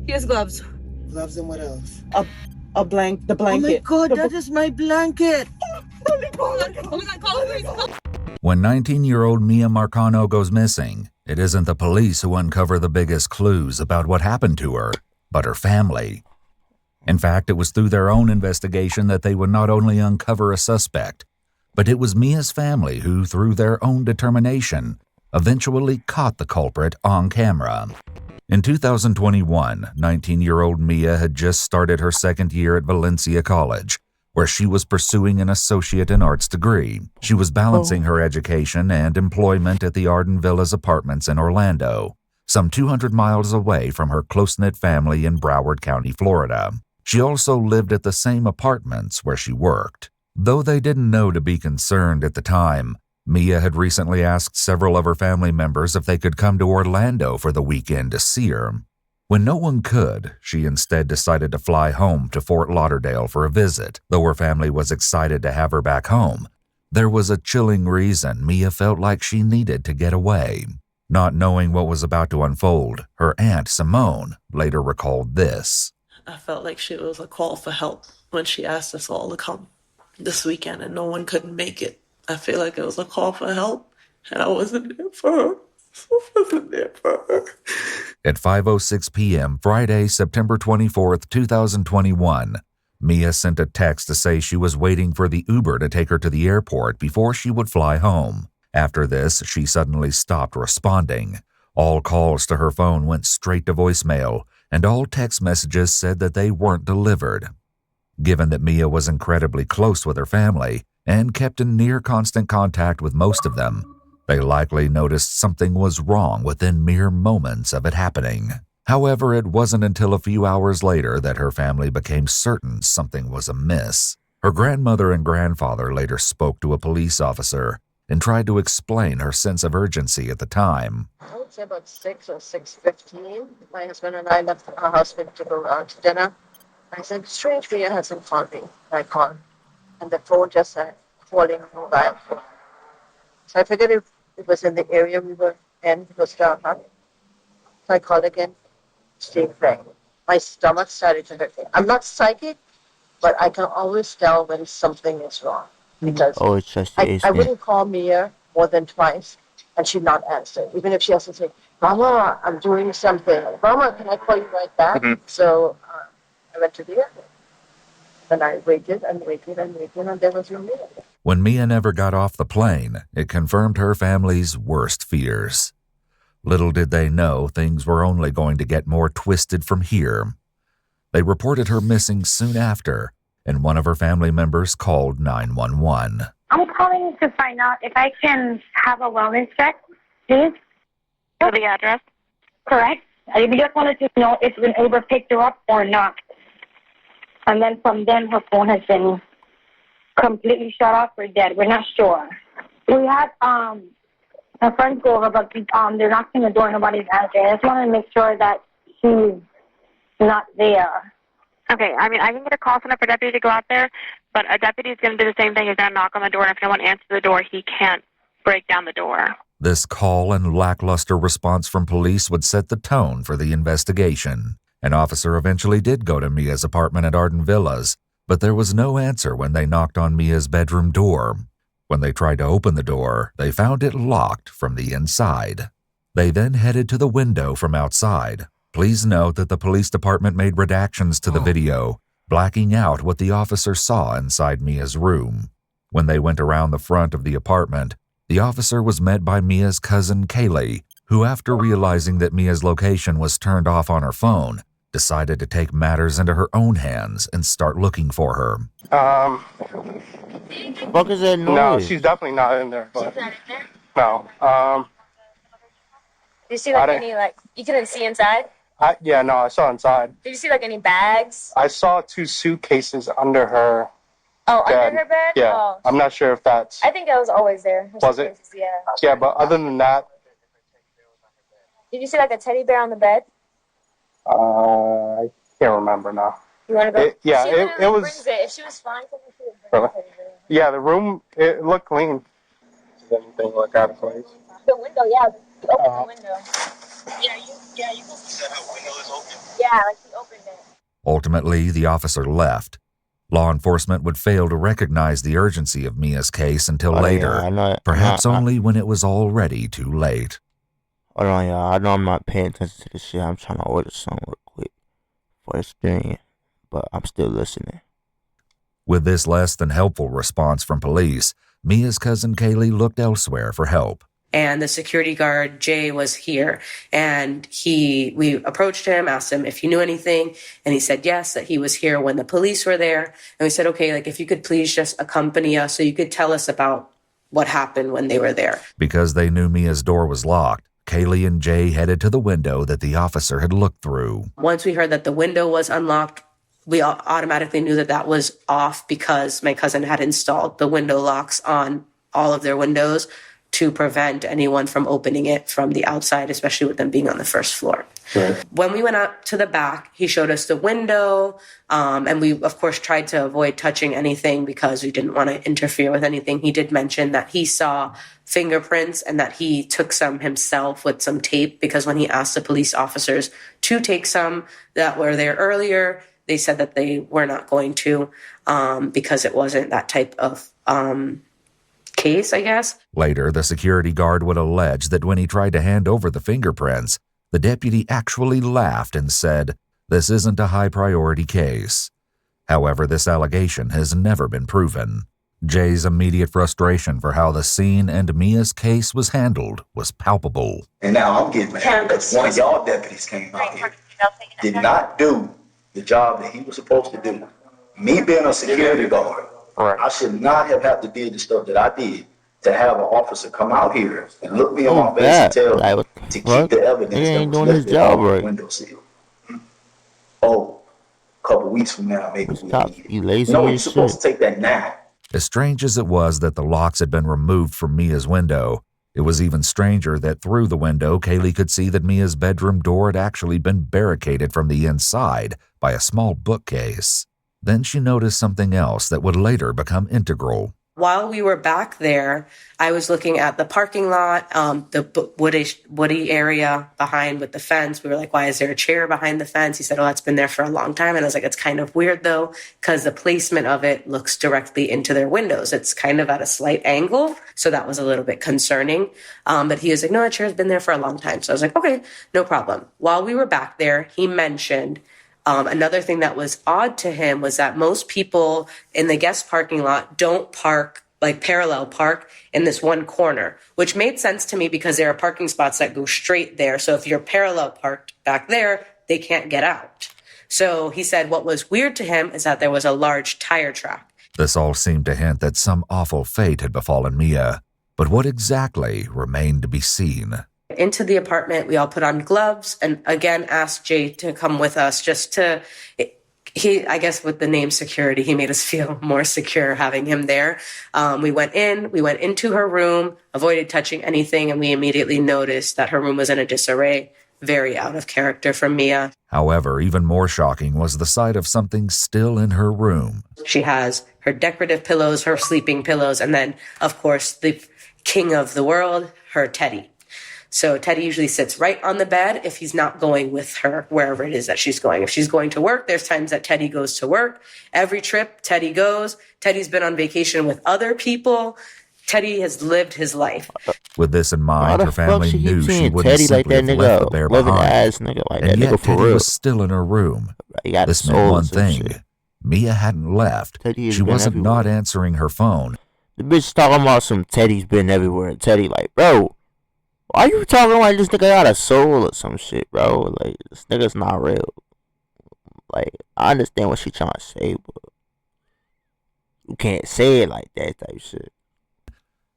Here's gloves. Gloves and what else? The blanket. Oh my God, that is my blanket. When 19-year-old Mia Marcano goes missing, it isn't the police who uncover the biggest clues about what happened to her, but her family. In fact, it was through their own investigation that they would not only uncover a suspect, but it was Mia's family who, through their own determination, eventually caught the culprit on camera. In 2021, 19-year-old Mia had just started her second year at Valencia College, where she was pursuing an associate in arts degree. She was balancing her education and employment at the Arden Villas Apartments in Orlando, some 200 miles away from her close-knit family in Broward County, Florida. She also lived at the same apartments where she worked. Though they didn't know to be concerned at the time, Mia had recently asked several of her family members if they could come to Orlando for the weekend to see her. When no one could, she instead decided to fly home to Fort Lauderdale for a visit. Though her family was excited to have her back home, there was a chilling reason Mia felt like she needed to get away. Not knowing what was about to unfold, her aunt Simone later recalled this. I felt like it was a call for help when she asked us all to come this weekend and no one couldn't make it. I feel like it was a call for help and I wasn't there for her. At 5:06 p.m. Friday, September 24th, 2021, Mia sent a text to say she was waiting for the Uber to take her to the airport before she would fly home. After this, she suddenly stopped responding. All calls to her phone went straight to voicemail, and all text messages said that they weren't delivered. Given that Mia was incredibly close with her family and kept in near constant contact with most of them, they likely noticed something was wrong within mere moments of it happening. However, it wasn't until a few hours later that her family became certain something was amiss. Her grandmother and grandfather later spoke to a police officer and tried to explain her sense of urgency at the time. I would say about 6 or 6:15. My husband and I left our husband to go out to dinner. I said, strange, Mia hasn't called me. I called, and the phone just said, calling mobile phone. So I figured if it was in the area we were in, it was dark. So I called again, same thing. My stomach started to hurt. I'm not psychic, but I can always tell when something is wrong. Because I wouldn't call Mia more than twice, and she'd not answer. Even if she has to say, Mama, I'm doing something. Mama, can I call you right back? Mm-hmm. So I went to the airport. And I waited and waited and waited, and there was no Mia. When Mia never got off the plane, it confirmed her family's worst fears. Little did they know things were only going to get more twisted from here. They reported her missing soon after, and one of her family members called 911. I'm calling to find out if I can have a wellness check, please. For the address? Correct. I just wanted to know if an Uber picked her up or not. And then from then, her phone has been completely shut off or dead. We're not sure. We had my friends go over, but they're knocking the door. Nobody's answering. I just want to make sure that she's not there. Okay, I mean, I can get a call center for a deputy to go out there, but a deputy is going to do the same thing. He's going to knock on the door, and if no one answers the door, he can't break down the door. This call and lackluster response from police would set the tone for the investigation. An officer eventually did go to Mia's apartment at Arden Villas, but there was no answer when they knocked on Mia's bedroom door. When they tried to open the door, they found it locked from the inside. They then headed to the window from outside. Please note that the police department made redactions to the video, blacking out what the officer saw inside Mia's room. When they went around the front of the apartment, the officer was met by Mia's cousin Kaylee, who, after realizing that Mia's location was turned off on her phone, decided to take matters into her own hands and start looking for her. What is that noise? No, she's definitely not in there. But she's not in there? No. Did you see any, you couldn't see inside? No, I saw inside. Did you see, any bags? I saw 2 suitcases under her Oh, bed. under her bed? Yeah. Oh. I'm not sure if that's... I think that was always there. Was it? Yeah. Yeah, but other than that... Did you see, a teddy bear on the bed? I can't remember now. You want to go? It was... Brings it. If she was fine, she would bring the teddy bear. Yeah, the room, it looked clean. Does anything look out of place? The window, yeah. Open the window. Yeah, you can. Is that how window is open? Yeah, like he opened it. Ultimately, the officer left. Law enforcement would fail to recognize the urgency of Mia's case until later, I know, perhaps only when it was already too late. Hold on, y'all. I know I'm not paying attention to this shit. I'm trying to order something real quick for experience, but I'm still listening. With this less than helpful response from police, Mia's cousin Kaylee looked elsewhere for help. And the security guard, Jay, was here. And we approached him, asked him if he knew anything. And he said yes, that he was here when the police were there. And we said, okay, like if you could please just accompany us so you could tell us about what happened when they were there. Because they knew Mia's door was locked, Kaylee and Jay headed to the window that the officer had looked through. Once we heard that the window was unlocked, we automatically knew that that was off because my cousin had installed the window locks on all of their windows to prevent anyone from opening it from the outside, especially with them being on the first floor. Right. When we went up to the back, he showed us the window, and we, of course, tried to avoid touching anything because we didn't want to interfere with anything. He did mention that he saw fingerprints and that he took some himself with some tape because when he asked the police officers to take some that were there earlier, they said that they were not going to because it wasn't that type of case, I guess. Later, the security guard would allege that when he tried to hand over the fingerprints, the deputy actually laughed and said, "This isn't a high-priority case." However, this allegation has never been proven. Jay's immediate frustration for how the scene and Mia's case was handled was palpable. And now I'm getting mad because one of y'all deputies came out here, did not do the job that he was supposed to do. Me being a security guard, I should not have had to do the stuff that I did to have an officer come out here and look me in my face and tell me to keep the evidence He ain't that was doing his left there job on the right. windowsill. Oh, a couple weeks from now, maybe we Stop. need it. You lazy No, you're as supposed shit. to take that now. As strange as it was that the locks had been removed from Mia's window, it was even stranger that through the window, Kaylee could see that Mia's bedroom door had actually been barricaded from the inside by a small bookcase. Then she noticed something else that would later become integral. While we were back there, I was looking at the parking lot, the woody area behind with the fence. We were like, why is there a chair behind the fence? He said, oh, that's been there for a long time. And I was like, it's kind of weird, though, because the placement of it looks directly into their windows. It's kind of at a slight angle. So that was a little bit concerning. But he was like, no, that chair's been there for a long time. So I was like, okay, no problem. While we were back there, he mentioned another thing that was odd to him was that most people in the guest parking lot don't park, like parallel park in this one corner, which made sense to me because there are parking spots that go straight there. So if you're parallel parked back there, they can't get out. So he said what was weird to him is that there was a large tire track. This all seemed to hint that some awful fate had befallen Mia, but what exactly remained to be seen. Into the apartment, we all put on gloves and again asked Jay to come with us just to, I guess with the name security, he made us feel more secure having him there. We went into her room, avoided touching anything, and we immediately noticed that her room was in a disarray, very out of character from Mia. However, even more shocking was the sight of something still in her room. She has her decorative pillows, her sleeping pillows, and then, of course, the king of the world, her Teddy. So Teddy usually sits right on the bed if he's not going with her wherever it is that she's going. If she's going to work, there's times that Teddy goes to work. Every trip, Teddy goes. Teddy's been on vacation with other people. Teddy has lived his life. With this in mind, her family knew she wouldn't Teddy like simply that have left the nigga, bear loving behind. ass nigga like that And yet nigga for Teddy real. was still in her room. He got This soul meant and one some thing. shit. Mia hadn't left. Teddy has She been wasn't everywhere. not answering her phone. The bitch talking about some Teddy's been everywhere. And Teddy like, bro, why you talking like this nigga got a soul or some shit, bro? Like, this nigga's not real. Like, I understand what she trying to say, but you can't say it like that type shit.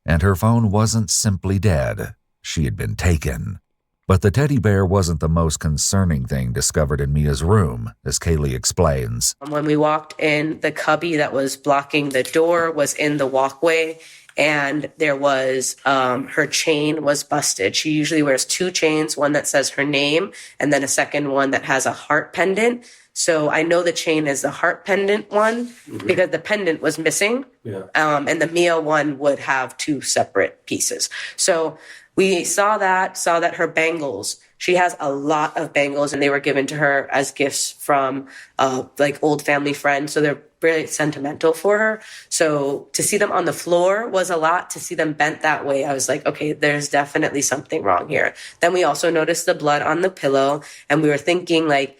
And her phone wasn't simply dead. She had been taken. But the teddy bear wasn't the most concerning thing discovered in Mia's room, as Kaylee explains. When we walked in, the cubby that was blocking the door was in the walkway, and there was her chain was busted. She usually wears two chains, one that says her name and then a second one that has a heart pendant. So I know the chain is the heart pendant one because the pendant was missing. Yeah. And the Mia one would have two separate pieces. So We saw that her bangles, she has a lot of bangles, and they were given to her as gifts from like old family friends. So they're really sentimental for her. So to see them on the floor was a lot. To see them bent that way, I was like, okay, there's definitely something wrong here. Then we also noticed the blood on the pillow, and we were thinking like,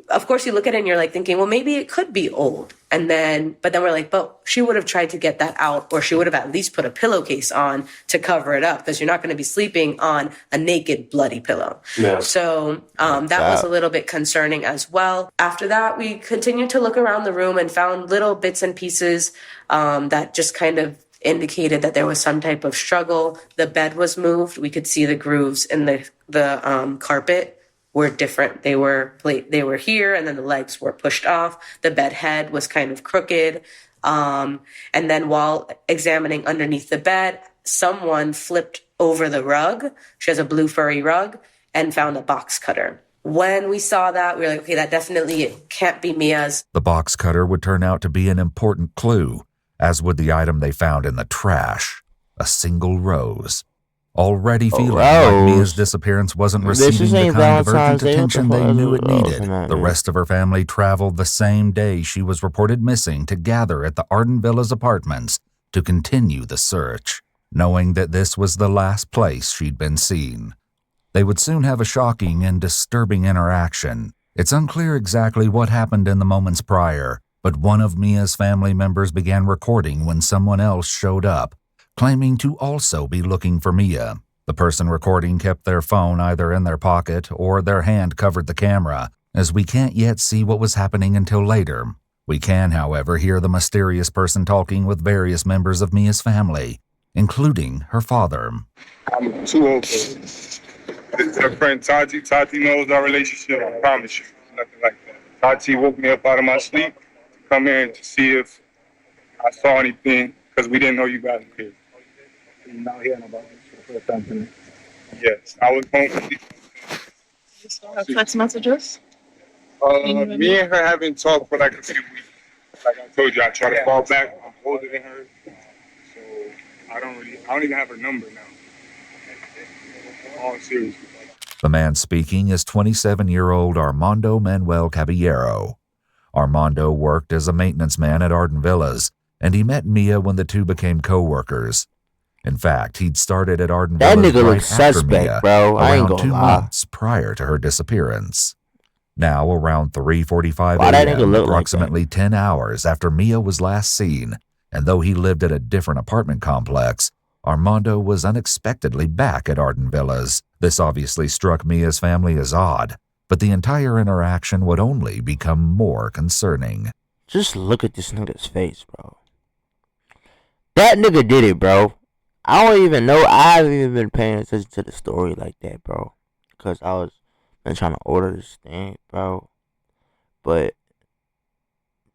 of course you look at it and you're like thinking, well, maybe it could be old. But then we're like, but she would have tried to get that out, or she would have at least put a pillowcase on to cover it up, because you're not going to be sleeping on a naked, bloody pillow. Yeah. So that was a little bit concerning as well. After that, we continued to look around the room and found little bits and pieces that just kind of indicated that there was some type of struggle. The bed was moved. We could see the grooves in the carpet were different. They were here, and then the legs were pushed off. The bed head was kind of crooked. And then while examining underneath the bed, someone flipped over the rug. She has a blue furry rug, and found a box cutter. When we saw that, we were like, okay, that definitely can't be Mia's. The box cutter would turn out to be an important clue, as would the item they found in the trash, a single rose. Already feeling like Mia's disappearance wasn't receiving the kind of urgent attention they knew it needed, the rest of her family traveled the same day she was reported missing to gather at the Arden Villas apartments to continue the search, knowing that this was the last place she'd been seen. They would soon have a shocking and disturbing interaction. It's unclear exactly what happened in the moments prior, but one of Mia's family members began recording when someone else showed up, claiming to also be looking for Mia. The person recording kept their phone either in their pocket or their hand covered the camera, as we can't yet see what was happening until later. We can, however, hear the mysterious person talking with various members of Mia's family, including her father. I'm too old for it. It's her friend Tati. Tati knows our relationship, I promise you. Nothing like that. Tati woke me up out of my sleep to come here to see if I saw anything, because we didn't know you guys were here. You're not hearing about this for the first time tonight? Yes, I was home. You still have text messages? Me and her haven't talked for like a few weeks. Like I told you, I try to fall back. I'm older than her, so I don't even have her number now. All serious. The man speaking is 27-year-old Armando Manuel Caballero. Armando worked as a maintenance man at Arden Villas, and he met Mia when the two became co-workers. In fact, he'd started at Arden Villas that nigga right looks after suspect, Mia, bro. I ain't around gonna 2 lie. months prior to her disappearance. Now, around 3:45 Why that nigga a.m., look like approximately 10 hours after Mia was last seen, and though he lived at a different apartment complex, Armando was unexpectedly back at Arden Villas. This obviously struck Mia's family as odd, but the entire interaction would only become more concerning. Just look at this nigga's face, bro. That nigga did it, bro. I don't even know. I haven't even been paying attention to the story like that, bro. Because I was been trying to order this thing, bro. But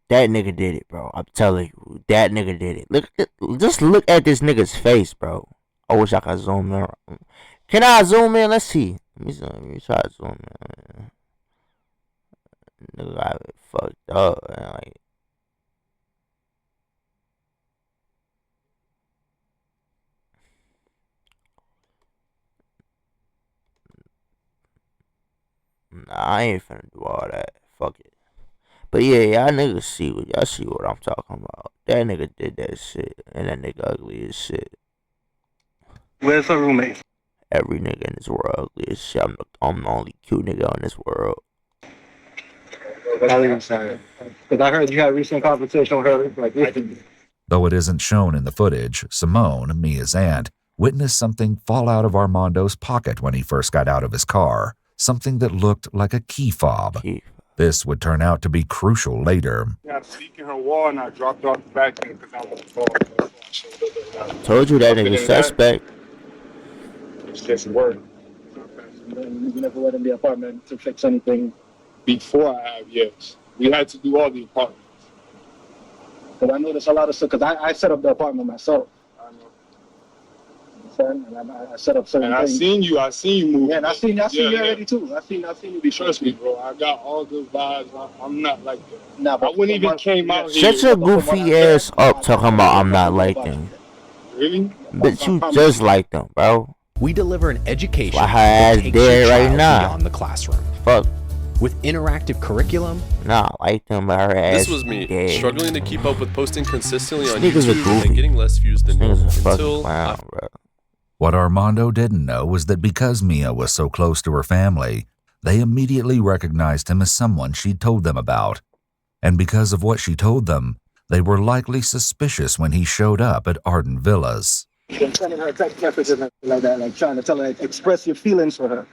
that nigga did it, bro. I'm telling you, that nigga did it. Just look at this nigga's face, bro. I wish I could zoom in. Can I zoom in? Let's see. Let me try to zoom in. Nigga got it fucked up, man. Like, nah, I ain't finna do all that. Fuck it. But yeah, y'all niggas see what I'm talking about. That nigga did that shit, and that nigga ugly as shit. Where's her roommate? Every nigga in this world ugly as shit. I'm the only cute nigga in this world. Because I heard you had a recent conversation with her. Though it isn't shown in the footage, Simone, Mia's aunt, witnessed something fall out of Armando's pocket when he first got out of his car, something that looked like a key fob. This would turn out to be crucial later. Yeah, I'm seeking her wall, and I dropped off the back end because I was involved. Told you that nigga suspect. It's just work. You never went in the apartment to fix anything? Before I have, yes. We had to do all the apartments. Because I noticed a lot of stuff, because I set up the apartment myself. I know. And I set up certain and things. I seen you move. Yeah, and I seen you already too. I seen you be Trust me, bro. I got all good vibes. I'm not like that. Nah, I wouldn't even came out here. Shut your goofy ass up talking about I'm not like them. Really? But you just like them, bro. We deliver an education Why her that ass takes your dead right child now? beyond the classroom. Fuck. With interactive curriculum, Nah, I like them, but her ass This was me, dead. struggling to keep up with posting consistently on Niggas a YouTube goofy. and getting less views than Niggas normal a fucking until clown, bro. What Armando didn't know was that because Mia was so close to her family, they immediately recognized him as someone she'd told them about. And because of what she told them, they were likely suspicious when he showed up at Arden Villas. You're sending her text messages and like that, like trying to tell her, express your feelings for her.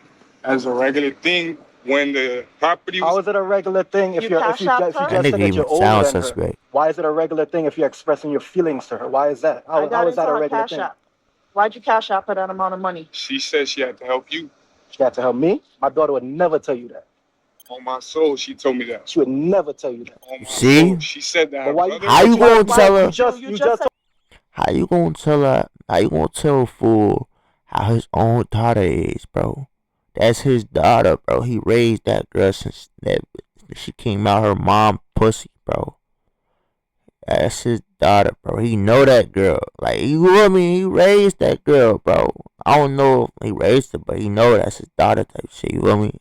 As a regular thing, when the property was... How is it a regular thing if You you're cash if out you her? just That said nigga that even you're older sounds than her? suspect. Why is it a regular thing if you're expressing your feelings to her? Why is that? I got How is into that a her regular cash thing? app. Why'd you cash out for that amount of money? She said she had to help you. She had to help me. My daughter would never tell you that. On my soul, she told me that. She would never tell you that. On my See? soul, she said that. But why you, How you gonna tell her? You just How you gonna tell her? How you gonna tell a fool how his own daughter is, bro? That's his daughter, bro. He raised that girl since that she came out her mom pussy, bro. That's his daughter, bro. He know that girl. Like, you know what He raised that girl, bro. I don't know if he raised her, but he know that's his daughter type shit. You know what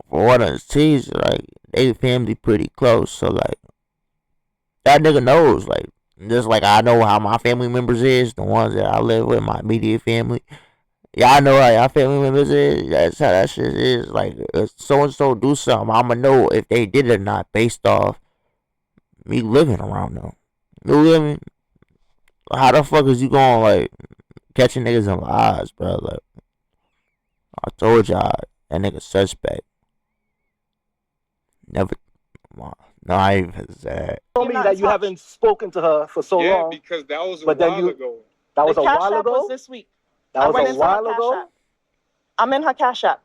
For what I see, like, they family pretty close, so like, that nigga knows, like, just like I know how my family members is, the ones that I live with, my immediate family. Y'all know how y'all family members is. That's how that shit is. Like, if so and so do something, I'ma know if they did it or not based off me living around them. You know what I mean? How the fuck is you going like catching niggas in lies, bro? Like, I told y'all that nigga suspect. Never. Not even that. told me that you haven't spoken to her for so long. Yeah, because that was a But then while you- ago. That was The a cash while app ago. was this week. That I was went a into her while cash ago. app. I'm in her cash app.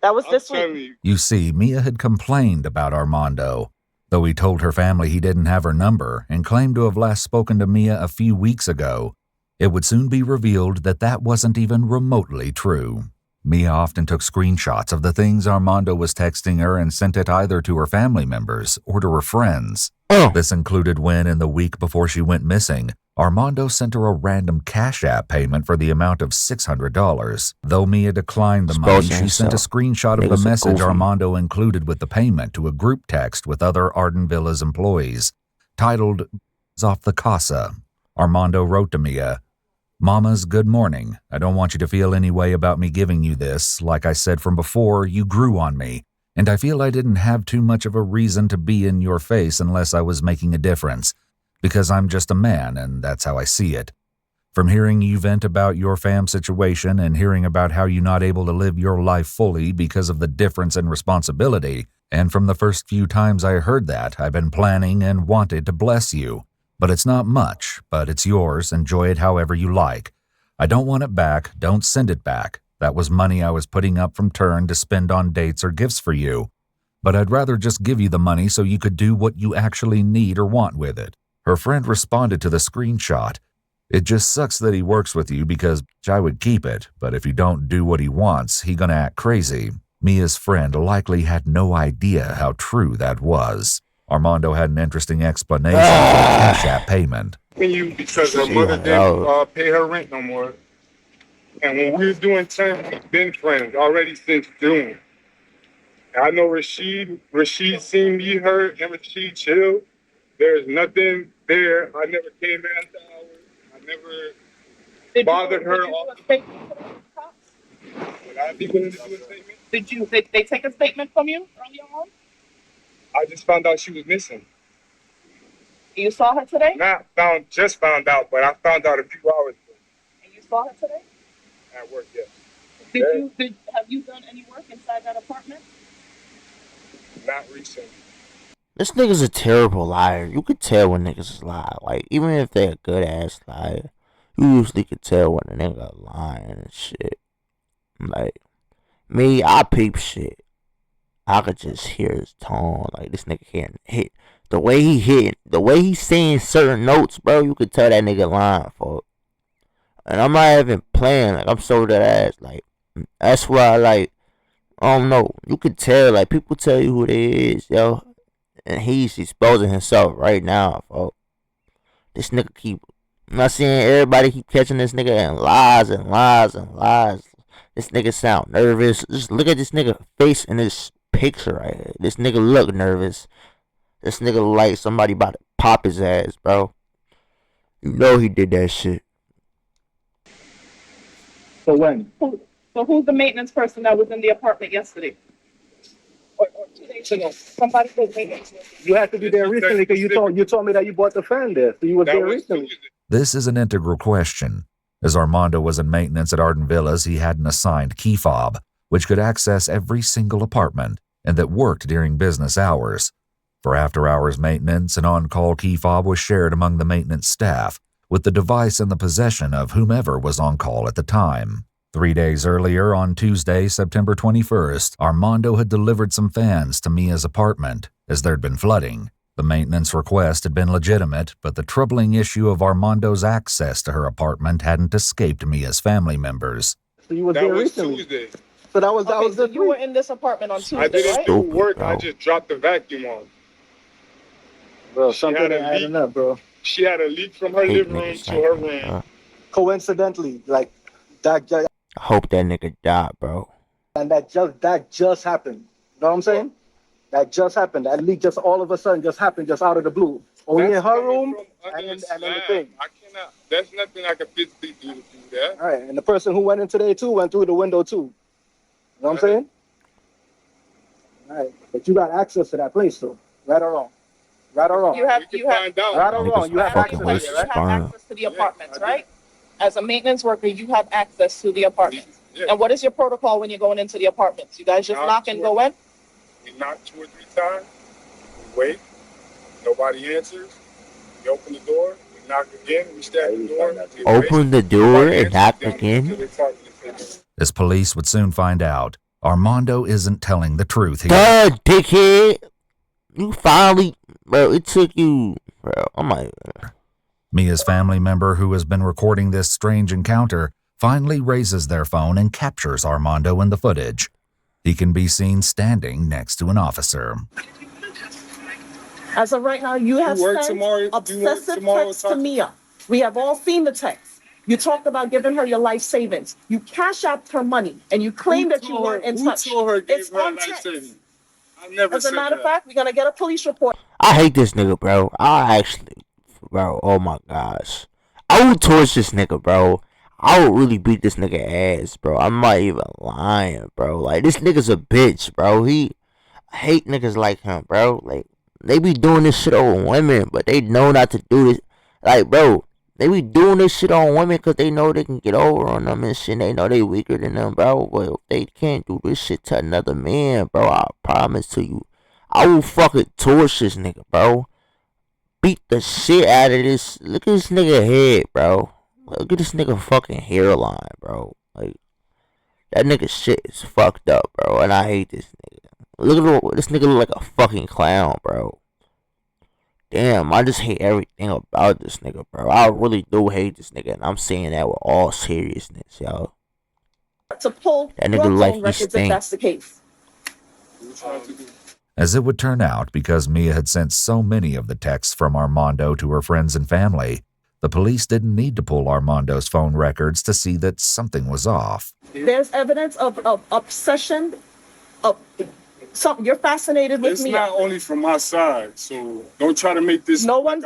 That was this telling week. you. You see, Mia had complained about Armando, though he told her family he didn't have her number and claimed to have last spoken to Mia a few weeks ago. It would soon be revealed that that wasn't even remotely true. Mia often took screenshots of the things Armando was texting her and sent it either to her family members or to her friends. This included when, in the week before she went missing, Armando sent her a random Cash App payment for the amount of $600. Though Mia declined the money, Exposing she sent a herself. screenshot of Niggas the are message goofy. Armando included with the payment to a group text with other Arden Villas employees, titled "Off the Casa." Armando wrote to Mia, "Mamas, good morning. I don't want you to feel any way about me giving you this. Like I said from before, you grew on me, and I feel I didn't have too much of a reason to be in your face unless I was making a difference, because I'm just a man, and that's how I see it. From hearing you vent about your fam situation and hearing about how you're not able to live your life fully because of the difference in responsibility, and from the first few times I heard that, I've been planning and wanted to bless you. But it's not much, but it's yours. Enjoy it however you like. I don't want it back. Don't send it back. That was money I was putting up from turn to spend on dates or gifts for you. But I'd rather just give you the money so you could do what you actually need or want with it." Her friend responded to the screenshot. "It just sucks that he works with you because I would keep it, but if you don't do what he wants, he gonna act crazy." Mia's friend likely had no idea how true that was. Armando had an interesting explanation for the Cash App payment. Because her mother didn't pay her rent no more. And when we was doing time, we've been friends already since June. And I know Rashid seen me, her, and Rashid chill. There's nothing there. I never came in after hours. I never bothered her. Would I be willing to do a statement? Did they take a statement from you earlier on? I just found out she was missing. You saw her today? Just found out, but I found out a few hours ago And you saw her today? at work, yes. Have you done any work inside that apartment? Not recently. This nigga's a terrible liar. You could tell when niggas lie. Like, even if they're a good ass liar, you usually could tell when a nigga lying and shit. Like, me, I peep shit. I could just hear his tone. Like, this nigga can't hit. The way he's saying certain notes, bro, you could tell that nigga lying, folks. And I'm not even playing. Like, I'm so dead ass. Like, that's why, like, I don't know. You could tell. Like, people tell you who they is, yo. And he's exposing himself right now, folks. This nigga keep I'm not seeing everybody keep catching this nigga and lies and lies and lies. This nigga sound nervous. Just look at this nigga face in this picture right here. This nigga look nervous. This nigga like somebody about to pop his ass, bro. You know he did that shit. So when? So who's the maintenance person that was in the apartment yesterday? Or 2 days ago? Somebody was maintenance. You had to be there recently because you told me that you bought the fan there, so you was there recently. This is an integral question. As Armando was in maintenance at Arden Villas, he had an assigned key fob, which could access every single apartment and that worked during business hours. For after-hours maintenance, an on-call key fob was shared among the maintenance staff, with the device in the possession of whomever was on call at the time. 3 days earlier, on Tuesday, September 21st, Armando had delivered some fans to Mia's apartment, as there'd been flooding. The maintenance request had been legitimate, but the troubling issue of Armando's access to her apartment hadn't escaped Mia's family members. So you was there recently. Tuesday. So that was So you were in this apartment on Tuesday, I didn't right? do work. I just dropped the vacuum on. Bro, something ain't adding up, bro. She had a leak from her living room to her room. Coincidentally, like that. I hope that nigga died, bro. And that just happened. You know what I'm saying? That just happened. That leak just all of a sudden just happened just out of the blue. Only in her room and in the thing. I cannot. There's nothing I can physically do to do that. All right, and the person who went in today too went through the window too. You know what I'm saying? All right, but you got access to that place though, right or wrong? Right or wrong? You have right or wrong? You have access to it, you right? have access to the apartments, right? As a maintenance worker, you have access to the apartments. And what is your protocol when you're going into the apartments? You guys just knock and go in? We knock 2 or 3 times. We wait. Nobody answers. We open the door. We knock again. We stab the door. Open the door and knock again. As police would soon find out, Armando isn't telling the truth here. Duh, dickhead. You finally, bro, it took you, bro. Oh my God. Mia's family member, who has been recording this strange encounter, finally raises their phone and captures Armando in the footage. He can be seen standing next to an officer. As of right now, you have sent obsessive texts to Mia. We have all seen the text. You talked about giving her your life savings. You cash out her money, and you claim that you weren't in touch. Who told her It's gave her on life text. savings? I never As a said matter of that. fact, we're gonna get a police report. I hate this nigga, bro. Bro, oh my gosh. I would torch this nigga, bro. I would really beat this nigga ass, bro. I'm not even lying, bro. Like, this nigga's a bitch, bro. I hate niggas like him, bro. Like, they be doing this shit on women, but they know not to do this. Like, bro, they be doing this shit on women because they know they can get over on them and shit. They know they weaker than them, bro. But they can't do this shit to another man, bro. I promise to you. I will fucking torch this nigga, bro. Beat the shit out of this. Look at this nigga head, bro. Look at this nigga fucking hairline, bro. Like, that nigga shit is fucked up, bro. And I hate this nigga. Look at this nigga look like a fucking clown, bro. Damn, I just hate everything about this nigga, bro. I really do hate this nigga, and I'm saying that with all seriousness, yo. To pull That drug nigga like phone he records if stink. that's the case. As it would turn out, because Mia had sent so many of the texts from Armando to her friends and family, the police didn't need to pull Armando's phone records to see that something was off. There's evidence of obsession. Of something you're fascinated with It's me. not only from my side, so don't try to make this. No one's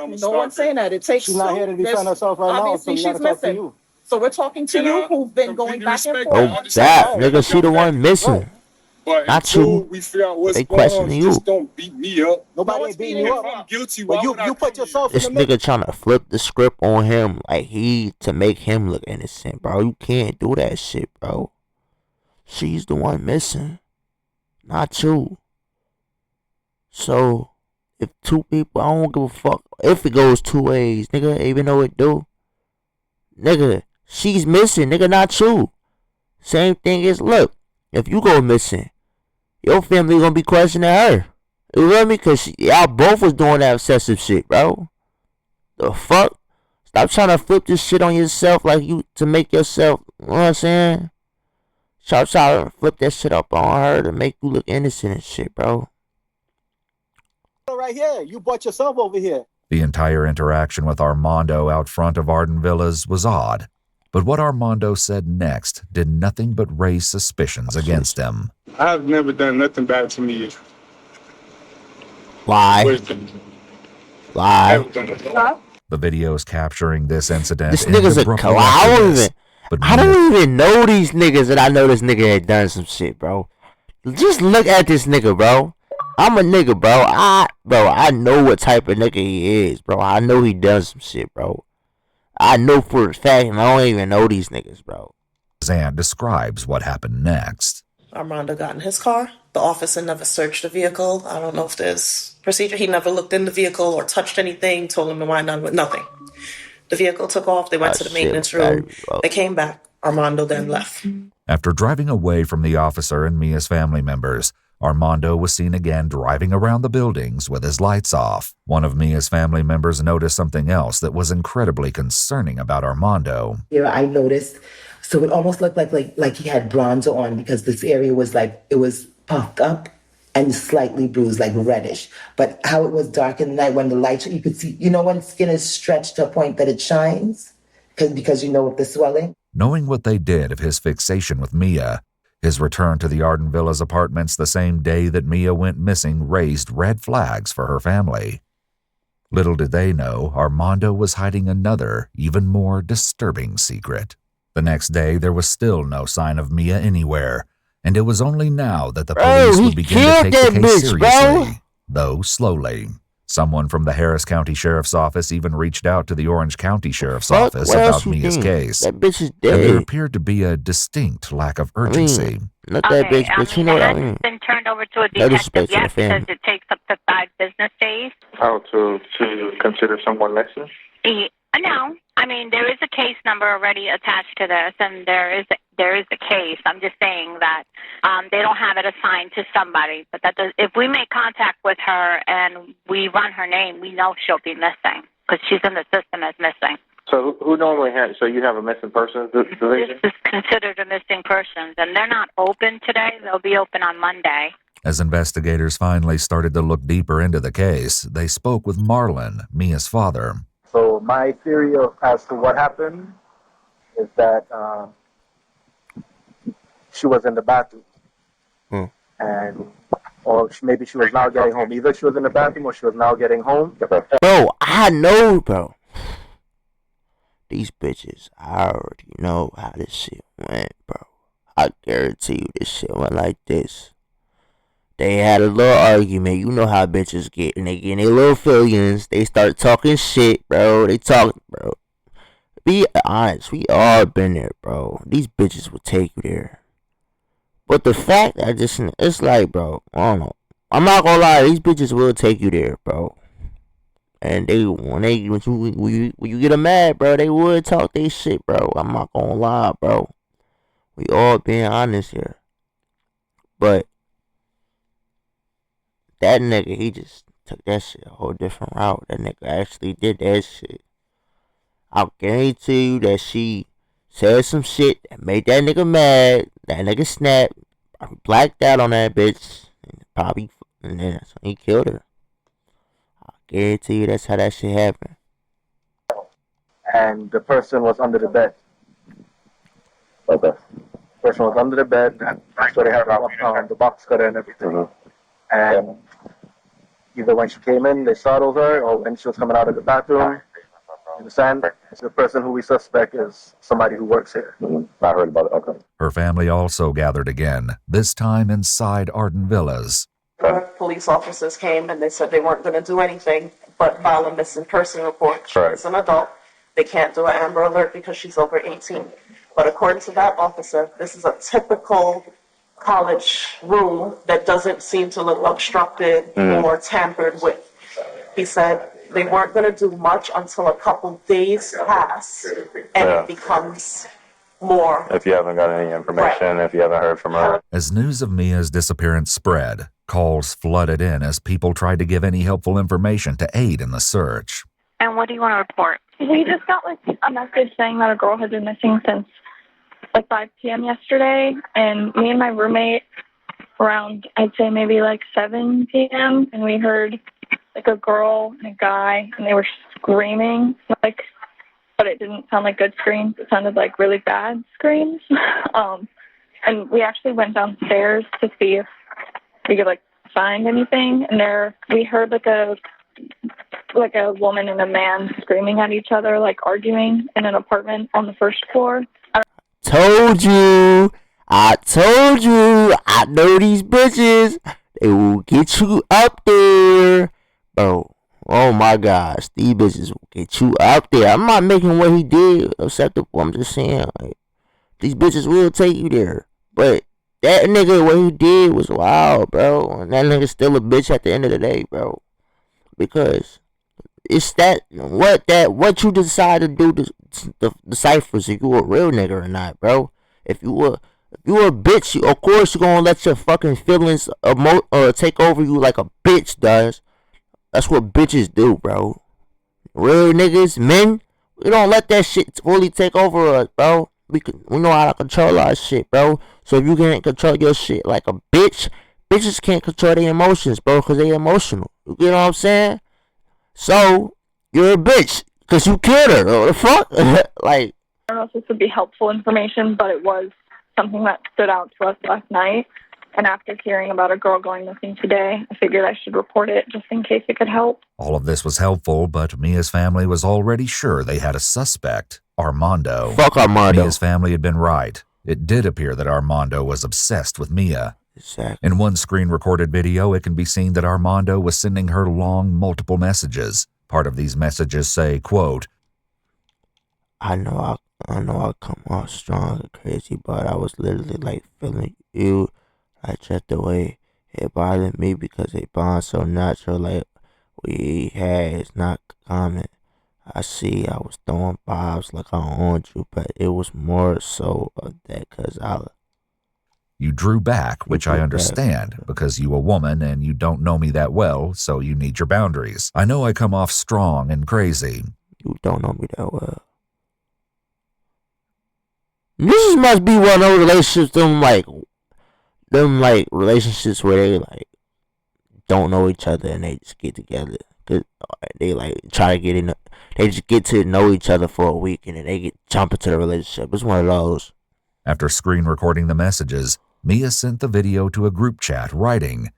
saying that. It takes. She's not here to defend herself right now, so Obviously, we gotta she's talk to missing. you. So we're talking to you, who've been going back and forth. Oh, that nigga, she the one missing. But Not until you. we figure out what's They going on, questioning just you. don't beat me up. Nobody ain't beating you If up. I'm guilty, But why you would I put yourself This in the middle. nigga trying to flip the script on him like to make him look innocent, bro. You can't do that shit, bro. She's the one missing, not you. So, if two people, I don't give a fuck if it goes 2 ways, nigga, even though it do. Nigga, she's missing, nigga, not you. Same thing as, look, if you go missing, your family gonna be questioning her. You feel me? Cause y'all both was doing that obsessive shit, bro. The fuck? Stop trying to flip this shit on yourself like you to make yourself, you know what I'm saying? Stop trying to flip that shit up on her to make you look innocent and shit, bro. Right here, you brought yourself over here. The entire interaction with Armando out front of Arden Villas was odd, but what Armando said next did nothing but raise suspicions against him. I've never done nothing bad to me. Lie. The videos capturing this incident. This nigga's a clown. I don't even know these niggas, and I know this nigga had done some shit, bro. Just look at this nigga, bro. I'm a nigga, bro. I know what type of nigga he is, bro. I know he does some shit, bro. I know for a fact, and I don't even know these niggas, bro. Zan describes what happened next. Armando got in his car. The officer never searched the vehicle. I don't know if there's procedure. He never looked in the vehicle or touched anything, told him to wind down with nothing. The vehicle took off. They went to the maintenance room. They came back. Armando then left. After driving away from the officer and Mia's family members, Armando was seen again driving around the buildings with his lights off. One of Mia's family members noticed something else that was incredibly concerning about Armando. Yeah, I noticed. So it almost looked like he had bronzer on because this area was like, it was puffed up and slightly bruised, like reddish. But how it was dark in the night when the light, you could see, you know, when skin is stretched to a point that it shines? Because you know, with the swelling. Knowing what they did of his fixation with Mia, his return to the Arden Villas apartments the same day that Mia went missing raised red flags for her family. Little did they know, Armando was hiding another, even more disturbing secret. The next day, there was still no sign of Mia anywhere, and it was only now that the police would begin to take the case seriously, though slowly. Someone from the Harris County Sheriff's Office even reached out to the Orange County Sheriff's Office about Mia's case. That bitch is dead. And there appeared to be a distinct lack of urgency. Not that bitch, but you know what I mean. Been turned over to a detective yet because it takes up to 5 business days. How to consider someone missing? No, I mean there is a case number already attached to this, and there is a case. I'm just saying that they don't have it assigned to somebody, but that does. If we make contact with her and we run her name, we know she'll be missing because she's in the system as missing. So who normally has? So you have a missing persons division? This is considered a missing persons, and they're not open today. They'll be open on Monday. As investigators finally started to look deeper into the case, they spoke with Marlon, Mia's father. So my theory as to what happened is that she was in the bathroom, maybe she was now getting home. Either she was in the bathroom or she was now getting home. Bro, I know, bro. These bitches, I already know how this shit went, bro. I guarantee you this shit went like this. They had a little argument. You know how bitches get. And they get in their little feelings. They start talking shit, bro. They talk, bro. Be honest. We all been there, bro. These bitches will take you there. But the fact that it's like, bro, I don't know. I'm not gonna lie. These bitches will take you there, bro. And when you get them mad, bro, they would talk they shit, bro. I'm not gonna lie, bro. We all being honest here. But that nigga, he just took that shit a whole different route. That nigga actually did that shit. I'll guarantee you that she said some shit that made that nigga mad. That nigga snapped. Probably blacked out on that bitch. And then that's when he killed her. I'll guarantee you that's how that shit happened. And the person was under the bed. Okay. The person was under the bed. That's where they had the box cutter and everything. And either when she came in, they startled her, or when she was coming out of the bathroom. You understand? The person who we suspect is somebody who works here. I heard about it. Okay. Her family also gathered again, this time inside Arden Villas. The police officers came and they said they weren't going to do anything but file a missing person report. She's an adult. They can't do an Amber Alert because she's over 18. But according to that officer, this is a typical college room that doesn't seem to look obstructed or tampered with. He said they weren't going to do much until a couple days pass and it becomes more. If you haven't got any information, if you haven't heard from her. As news of Mia's disappearance spread, calls flooded in as people tried to give any helpful information to aid in the search. And what do you want to report? We just got a message saying that a girl had been missing since 5 p.m. yesterday, and me and my roommate around, I'd say maybe 7 p.m., and we heard like a girl and a guy, and they were screaming, like, but it didn't sound like good screams. It sounded like really bad screams. And we actually went downstairs to see if we could like find anything, and there we heard like a woman and a man screaming at each other, like arguing in an apartment on the first floor. I told you, I know these bitches. They will get you up there, bro. Oh my gosh, these bitches will get you up there. I'm not making what he did acceptable. I'm just saying, like, these bitches will take you there. But that nigga, what he did was wild, bro. And that nigga's still a bitch at the end of the day, bro. Because it's what you decide to do to decipher if you a real nigga or not, bro. If you a bitch, of course you're gonna let your fucking feelings take over you like a bitch does. That's what bitches do, bro. Real niggas, men, we don't let that shit fully take over us, bro. We know how to control our shit, bro. So if you can't control your shit like a bitch, bitches can't control their emotions, bro, because they emotional. You get what I'm saying? So you're a bitch because you killed her. What the fuck? Like, I don't know if this would be helpful information, but it was something that stood out to us last night. And after hearing about a girl going missing today, I figured I should report it just in case it could help. All of this was helpful, but Mia's family was already sure they had a suspect, Armando. Fuck Armando. Mia's family had been right. It did appear that Armando was obsessed with Mia. Exactly. In one screen-recorded video, it can be seen that Armando was sending her long, multiple messages. Part of these messages say, quote, I know I come off strong and crazy, but I was literally like feeling you. I checked away. It bothered me because a bond so natural like we had is not common. I see I was throwing vibes like I owned you, but it was more so of that because you drew back, which I understand, because you a woman and you don't know me that well, so you need your boundaries. I know I come off strong and crazy. You don't know me that well. This must be one of those relationships, them relationships where they like don't know each other and they just get together. Cause they like try to get in. They just get to know each other for a week and then they jump into the relationship. It's one of those. After screen recording the messages, Mia sent the video to a group chat, writing,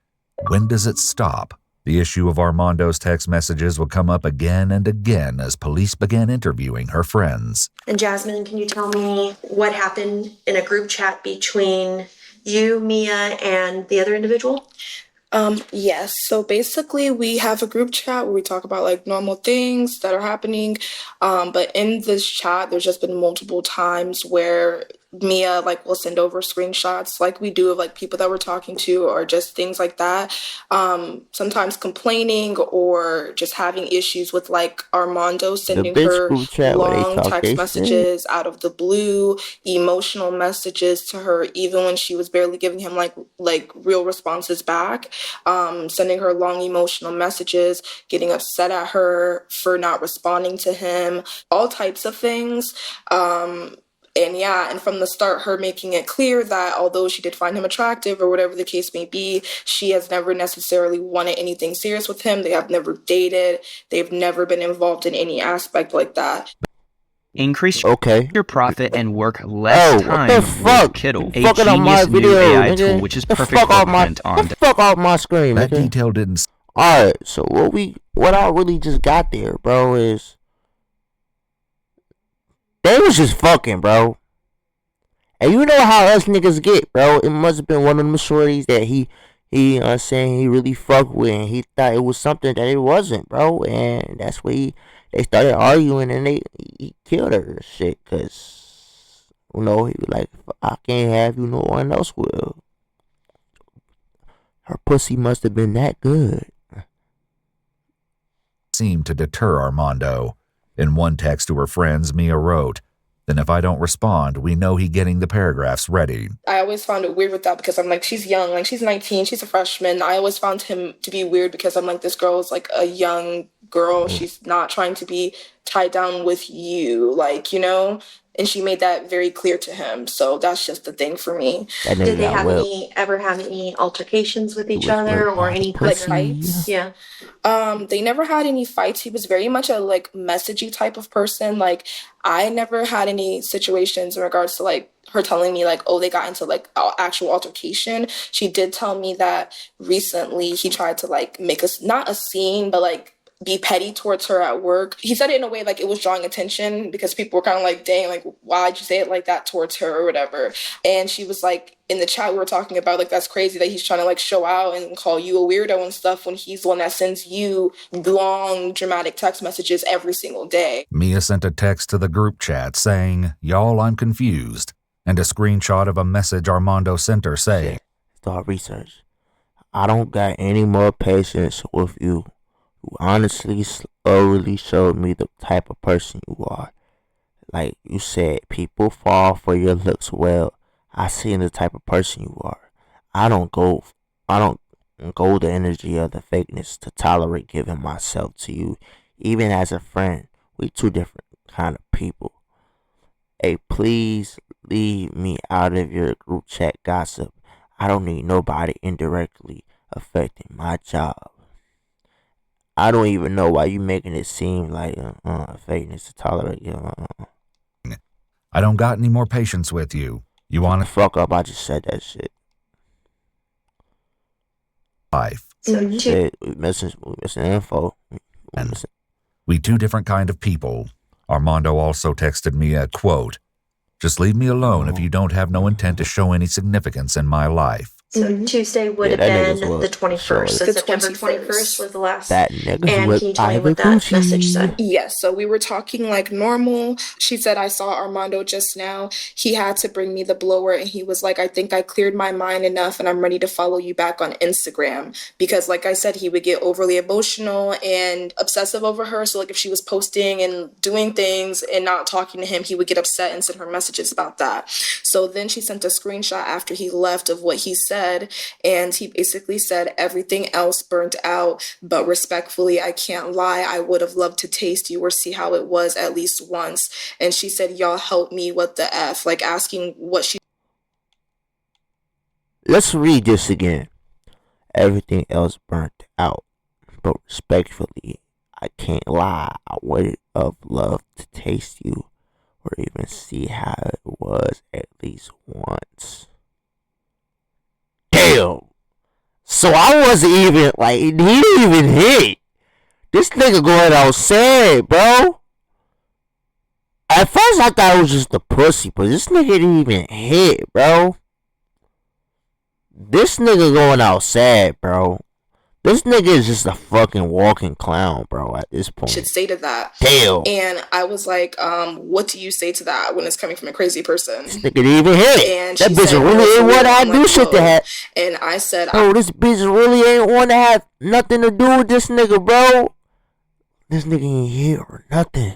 "When does it stop?" The issue of Armando's text messages would come up again and again as police began interviewing her friends. And Jasmine, can you tell me what happened in a group chat between you, Mia, and the other individual? Yes. So basically we have a group chat where we talk about like normal things that are happening. But in this chat, there's just been multiple times where Mia like will send over screenshots like we do of like people that we're talking to or just things like that. Sometimes complaining or just having issues with like Armando sending her long text messages out of the blue, emotional messages to her even when she was barely giving him like real responses back, sending her long emotional messages, getting upset at her for not responding to him, all types of things. And from the start, her making it clear that although she did find him attractive or whatever the case may be, she has never necessarily wanted anything serious with him. They have never dated. They've never been involved in any aspect like that. Increase your profit and work less time with Kittle, a genius new AI tool which is perfect for print on. Fuck off my screen. That detail didn't. All right, so what I really just got there, bro, is. They was just fucking, bro. And you know how us niggas get, bro. It must have been one of them shorties that he really fucked with, and he thought it was something that it wasn't, bro. And that's where they started arguing, and he killed her and shit, cause he was like, I can't have you, no one else will. Her pussy must have been that good. Seemed to deter Armando. In one text to her friends, Mia wrote, "Then if I don't respond, we know he getting the paragraphs ready." I always found it weird with that because I'm like, she's young, like she's 19, she's a freshman. I always found him to be weird because I'm like, this girl is like a young girl. She's not trying to be tied down with you, like, you know, and she made that very clear to him. So that's just the thing for me. Did they ever have any altercations with each other or any like fights? Yeah. They never had any fights. He was very much a like messagey type of person. Like I never had any situations in regards to like her telling me like, oh, they got into like actual altercation. She did tell me that recently he tried to like make us not a scene, but like be petty towards her at work. He said it in a way like it was drawing attention because people were kind of like, dang, like, why'd you say it like that towards her or whatever? And she was like, in the chat we were talking about, like, that's crazy that he's trying to like show out and call you a weirdo and stuff when he's the one that sends you long, dramatic text messages every single day. Mia sent a text to the group chat saying, "Y'all, I'm confused," and a screenshot of a message Armando sent her saying, "Start research. I don't got any more patience with you. You honestly slowly showed me the type of person you are. Like you said, people fall for your looks. Well, I seen the type of person you are. I don't go the energy of the fakeness to tolerate giving myself to you, even as a friend. We two different kind of people. Hey, please leave me out of your group chat gossip. I don't need nobody indirectly affecting my job. I don't even know why you making it seem like fakeness to tolerate you. I don't got any more patience with you. You want to fuck up? I just said that shit. Life. We missing info. We two different kind of people. Armando also texted me a quote, "Just leave me alone if you don't have no intent to show any significance in my life." So Tuesday would have been the 21st. So September 21st was the last. That nigga and can you tell me what that message said? Yes, so we were talking like normal. She said, I saw Armando just now. He had to bring me the blower and he was like, I think I cleared my mind enough and I'm ready to follow you back on Instagram. Because like I said, he would get overly emotional and obsessive over her. So like if she was posting and doing things and not talking to him, he would get upset and send her messages about that. So then she sent a screenshot after he left of what he said. And he basically said everything else burnt out, but respectfully, I can't lie, I would have loved to taste you or see how it was at least once. And she said, y'all help me, what the F, like asking what she. Let's read this again. Everything else burnt out, but respectfully, I can't lie, I would have loved to taste you or even see how it was at least once. Damn. So I wasn't even, like, he didn't even hit. This nigga going outside, bro. At first I thought it was just a pussy, but this nigga didn't even hit, bro. This nigga going outside, bro. This nigga is just a fucking walking clown, bro, at this point. Should say to that. Damn. And I was like, what do you say to that when it's coming from a crazy person? This nigga didn't even hit. And that she bitch said, really ain't want to have do shit to have. And I said, bro, this bitch really ain't want to have nothing to do with this nigga, bro. This nigga ain't here or nothing.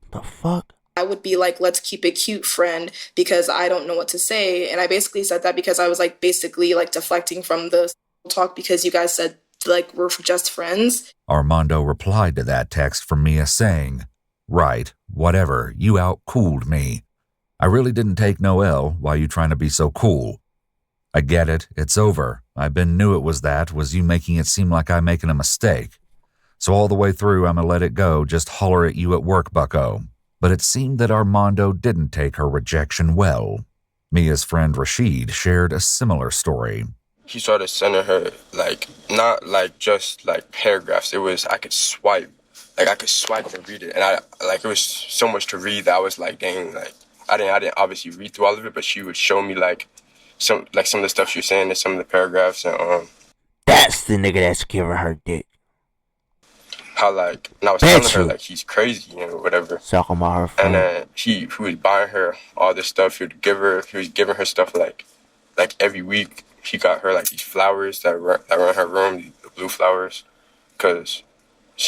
The fuck? I would be like, let's keep it cute, friend, because I don't know what to say. And I basically said that because I was like basically like deflecting from the talk because you guys said like we're just friends. Armando replied to that text from Mia saying, "Right, whatever, you out-cooled me. I really didn't take no L. Why you trying to be so cool? I get it, it's over. I knew it was you making it seem like I'm making a mistake. So all the way through, I'ma let it go, just holler at you at work, bucko." But it seemed that Armando didn't take her rejection well. Mia's friend Rashid shared a similar story. He started sending her, like, not, like, just, like, paragraphs. It was, I could swipe and read it. And it was so much to read that I was like, dang, like, I didn't obviously read through all of it, but she would show me, like, some of the stuff she was saying in some of the paragraphs. And, that's the nigga that's giving her dick. How, like, and I was telling her, like, he's crazy, you know, whatever. Suck him out her phone. And then he was buying her all this stuff. He was giving her stuff, like every week. He got her, like, these flowers that were in her room, the blue flowers, because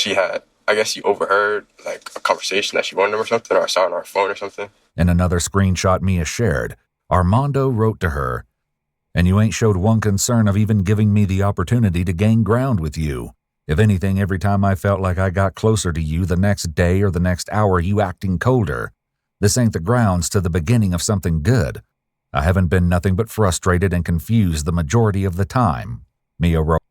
I guess he overheard, like, a conversation that she wanted him or something, or I saw it on her phone or something. In another screenshot Mia shared, Armando wrote to her, "And you ain't showed one concern of even giving me the opportunity to gain ground with you. If anything, every time I felt like I got closer to you the next day or the next hour, you acting colder. This ain't the grounds to the beginning of something good. I haven't been nothing but frustrated and confused the majority of the time. Mia wrote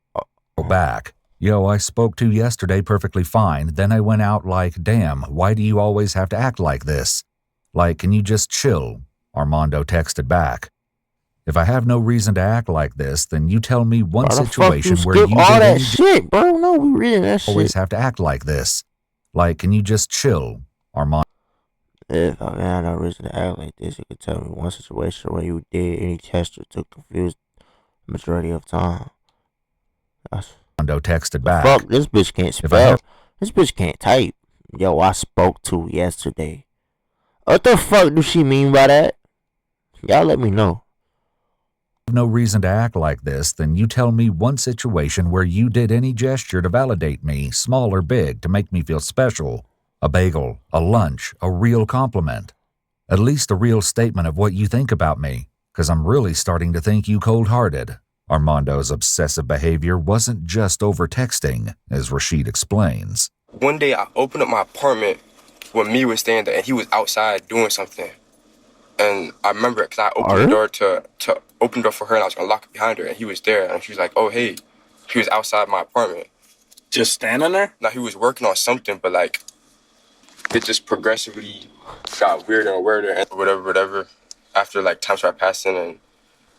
back. Yo, I spoke to yesterday perfectly fine. Then I went out like, damn, why do you always have to act like this? Like, can you just chill? Armando texted back. If I have no reason to act like this, then you tell me one situation where you all that shit, bro. No, we reading that shit. Always have to act like this. Like, can you just chill? Armando. If I had no reason to act like this, you could tell me one situation where you did any gesture to confuse the majority of time. Armando texted back. Fuck, this bitch can't spell. This bitch can't type. Yo, I spoke to yesterday. What the fuck do she mean by that? Y'all let me know. No reason to act like this, then you tell me one situation where you did any gesture to validate me, small or big, to make me feel special. A bagel, a lunch, a real compliment. At least a real statement of what you think about me, because I'm really starting to think you cold-hearted. Armando's obsessive behavior wasn't just over texting, as Rashid explains. One day I opened up my apartment when Mia was staying there, and he was outside doing something. And I remember it because I opened the door to open the door for her, and I was going to lock it behind her, and he was there, and she was like, oh, hey. He was outside my apartment. Just standing there? Now, he was working on something, but, like, it just progressively got weirder and weirder, and whatever. After, like, time started passing,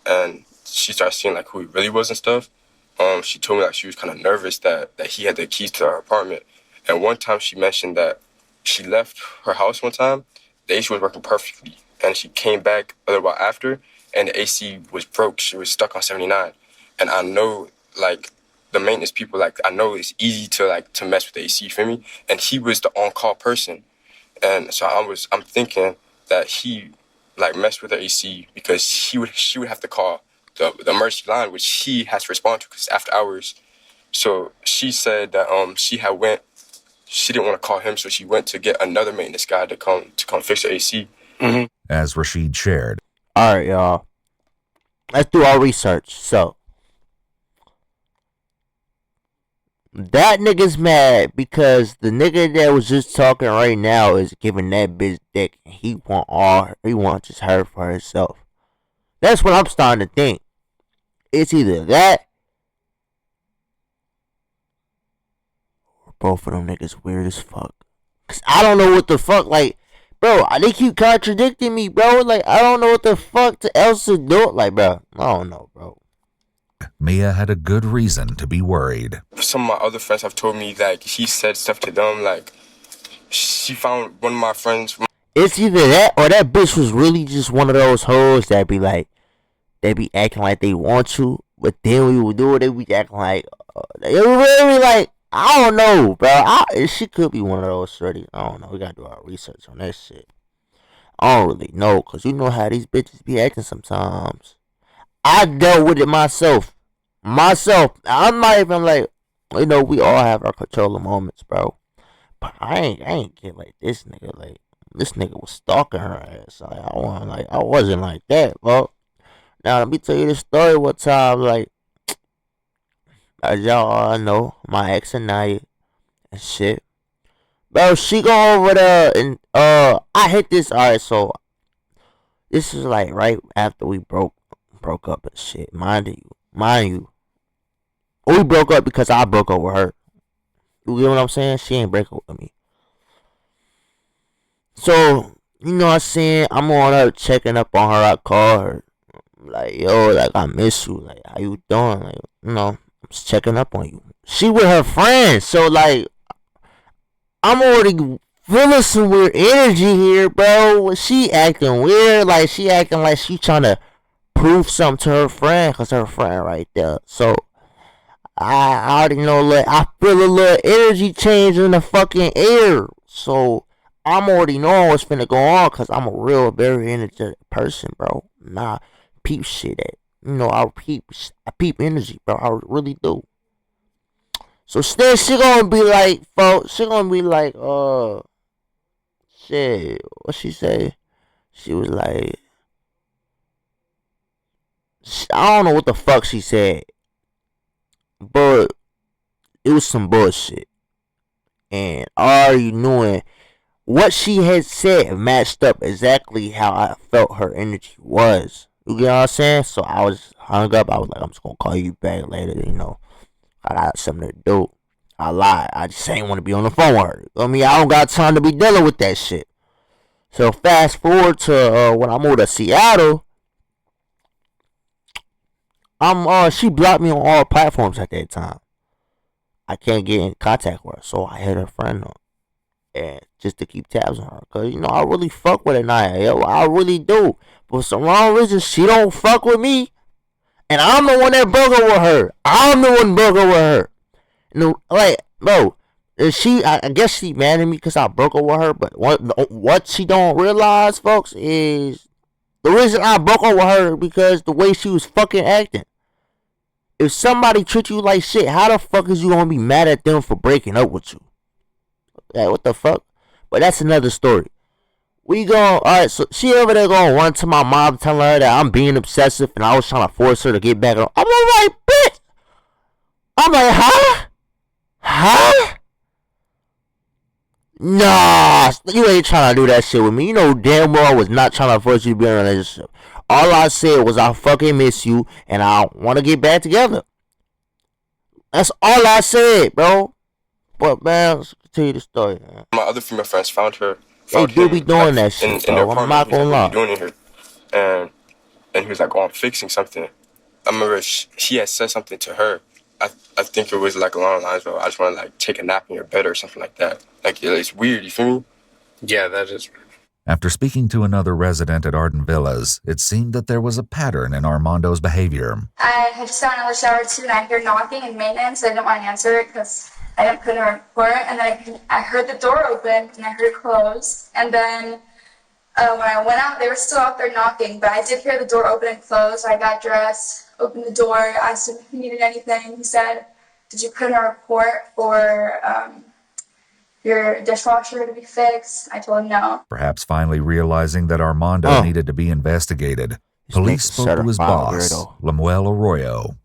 and she started seeing, like, who he really was and stuff, she told me, like, she was kind of nervous that he had the keys to her apartment. And one time she mentioned that she left her house one time, the AC was working perfectly. And she came back a little while after, and the AC was broke. She was stuck on 79. And I know, like, the maintenance people, like, I know it's easy to mess with the AC, you feel me? And he was the on-call person. And so I'm thinking that he, like, messed with the AC because she would have to call the emergency line, which he has to respond to because it's after hours. So she said that she didn't want to call him, so she went to get another maintenance guy to come fix the AC. Mm-hmm. As Rashid shared. All right, y'all. Let's do our research. So, that nigga's mad because the nigga that was just talking right now is giving that bitch dick. He want just her for herself. That's what I'm starting to think. It's either that or both of them niggas weird as fuck. Cause I don't know what the fuck, like, bro, they keep contradicting me, bro. Like, I don't know what the fuck else to do. Like, bro, I don't know, bro. Mia had a good reason to be worried. Some of my other friends have told me, like, he said stuff to them, like, she found one of my friends. It's either that or that bitch was really just one of those hoes that be like, they be acting like they want you, but then when we do it, they be acting like, they really like, I don't know, bro. She could be one of those shorties. I don't know. We gotta do our research on that shit. I don't really know, cause you know how these bitches be acting sometimes. I dealt with it myself. I'm not even like, you know, we all have our controller moments, bro. But I ain't get like this nigga. Like, this nigga was stalking her ass. Like, I wasn't like that, bro. Now let me tell you this story. One time, like, as y'all all know, my ex and I and shit. Bro, she go over there and I hit this. Alright, so this is like right after we broke up and shit. Mind you. We broke up because I broke up with her. You get what I'm saying? She ain't break up with me. So, you know what I'm saying? I'm on her, checking up on her. I call her. Like, yo, like, I miss you. Like, how you doing? Like, you know, I'm just checking up on you. She with her friends. So, like, I'm already feeling some weird energy here, bro. She acting weird. Like, she acting like she trying to prove something to her friend. Because her friend right there. So, I already know, like, I feel a little energy change in the fucking air. So, I'm already knowing what's finna go on. Because I'm a real, very energetic person, bro. Nah. Peep shit at. You know, I peep energy, bro. I really do. So still she gonna be like, folks, shit, what she say? She was like, I don't know what the fuck she said. But it was some bullshit. And already knowing what she had said matched up exactly how I felt her energy was. You get what I'm saying? So I was hung up. I was like, I'm just gonna call you back later, you know. I got something to do. I lied. I just ain't want to be on the phone with her. I mean, I don't got time to be dealing with that shit. So fast forward to when I moved to Seattle, she blocked me on all platforms at that time. I can't get in contact with her, so I hit her friend up, and just to keep tabs on her, cause you know I really fuck with Anaya, yo, I really do. But for some wrong reason, she don't fuck with me, and I'm the one that broke up with her. I'm the one broke up with her. No, like, bro, I guess she mad at me because I broke up with her. But what she don't realize, folks, is the reason I broke up with her because the way she was fucking acting. If somebody treat you like shit, how the fuck is you gonna be mad at them for breaking up with you? Like, what the fuck? But that's another story. We go, alright, so she over there gonna run to my mom telling her that I'm being obsessive and I was trying to force her to get back on. I'm like, bitch! I'm like, huh? Huh? Nah, you ain't trying to do that shit with me. You know damn well I was not trying to force you to be in a relationship. All I said was I fucking miss you and I want to get back together. That's all I said, bro. But man, let's continue the story, man. My other female friends found they do be doing that shit, bro. I'm not gonna lie. Doing it here. And he was like, oh, I'm fixing something. I remember she had said something to her. I think it was like along the lines of, I just want to like take a nap in your bed or something like that. Like, it's weird, you feel me? Yeah, that is weird. After speaking to another resident at Arden Villas, it seemed that there was a pattern in Armando's behavior. I had just got out of the shower too, and I heard knocking and maintenance. I didn't want to answer it because I didn't put in a report. And then I heard the door open and I heard it close. And then when I went out, they were still out there knocking, but I did hear the door open and close. I got dressed, opened the door, asked him if he needed anything. He said, "Did you put in a report for your dishwasher to be fixed?" I told him no. Perhaps finally realizing that Armando needed to be investigated, police spoke to his boss, Lemuel Arroyo.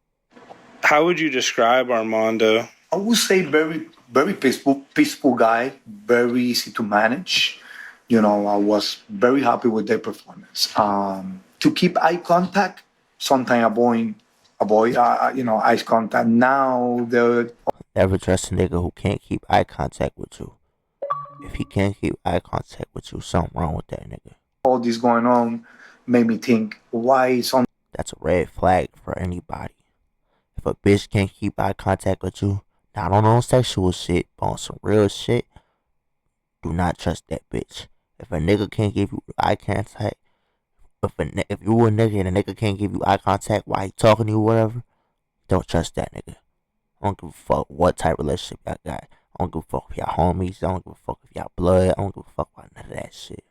How would you describe Armando? I would say very, very peaceful guy, very easy to manage. You know, I was very happy with their performance. To keep eye contact, sometimes avoid eye contact. Now never trust a nigga who can't keep eye contact with you. If he can't keep eye contact with you, something wrong with that nigga. All this going on made me think, why some... That's a red flag for anybody. If a bitch can't keep eye contact with you, not on no sexual shit, but on some real shit, do not trust that bitch. If a nigga can't give you eye contact, if you a nigga and a nigga can't give you eye contact while he talking to you or whatever, don't trust that nigga. I don't give a fuck what type of relationship y'all got. I don't give a fuck if y'all homies. I don't give a fuck if y'all blood. I don't give a fuck about none of that shit.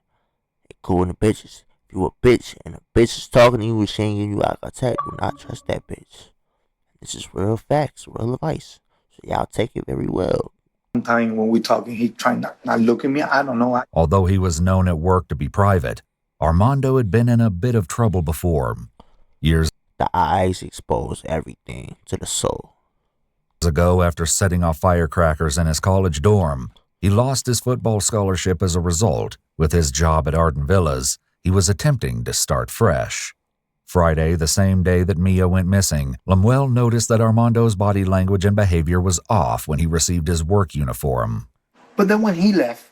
They cool in the bitches. If you a bitch and a bitch is talking to you and she ain't giving you eye contact, do not trust that bitch. This is real facts, real advice. So y'all take it very well. Sometimes when we talking, he trying not look at me. I don't know. Although he was known at work to be private, Armando had been in a bit of trouble before. Years the eyes expose everything to the soul. Ago, after setting off firecrackers in his college dorm, he lost his football scholarship as a result. With his job at Arden Villas, he was attempting to start fresh. Friday, the same day that Mia went missing, Lemuel noticed that Armando's body language and behavior was off when he received his work uniform. But then when he left,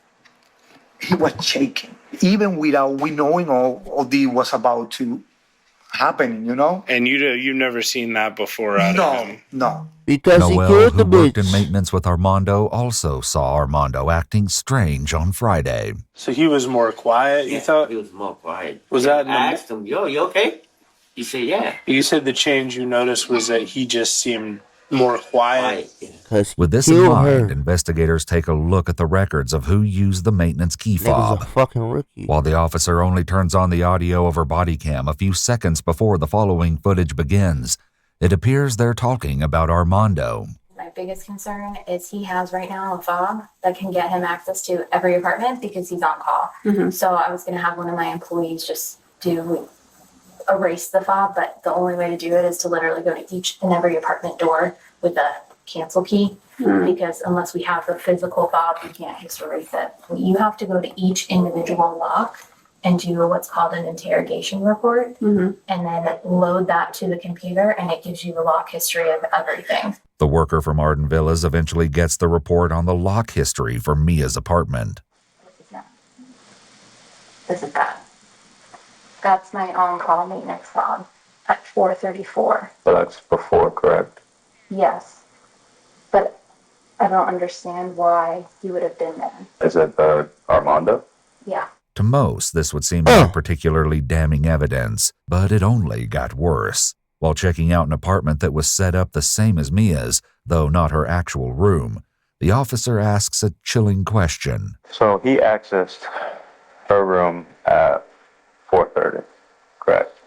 he was shaking, even without we knowing all this was about to happen, you know? And you've never seen that before out of him? No. Because Noel, he killed the who worked in maintenance with Armando, also saw Armando acting strange on Friday. So he was more quiet, you thought? He was more quiet. Was that... I asked him, yo, you okay? He said, yeah. You said the change you noticed was that he just seemed more quiet. With this in mind, investigators take a look at the records of who used the maintenance key fob. Nigga's a fucking rookie. While the officer only turns on the audio of her body cam a few seconds before the following footage begins, it appears they're talking about Armando. My biggest concern is he has right now a fob that can get him access to every apartment because he's on call. Mm-hmm. So I was going to have one of my employees just erase the fob, but the only way to do it is to literally go to each and every apartment door with a cancel key because unless we have the physical fob, we can't erase it. You have to go to each individual lock and do what's called an interrogation report and then load that to the computer, and it gives you the lock history of everything. The worker from Arden Villas eventually gets the report on the lock history for Mia's apartment. This is that. That's my on-call maintenance fob at 4:34. So that's before, correct? Yes. But I don't understand why he would have been there. Is it Armando? Yeah. To most, this would seem like particularly damning evidence, but it only got worse. While checking out an apartment that was set up the same as Mia's, though not her actual room, the officer asks a chilling question. So he accessed her room at 4:30, correct?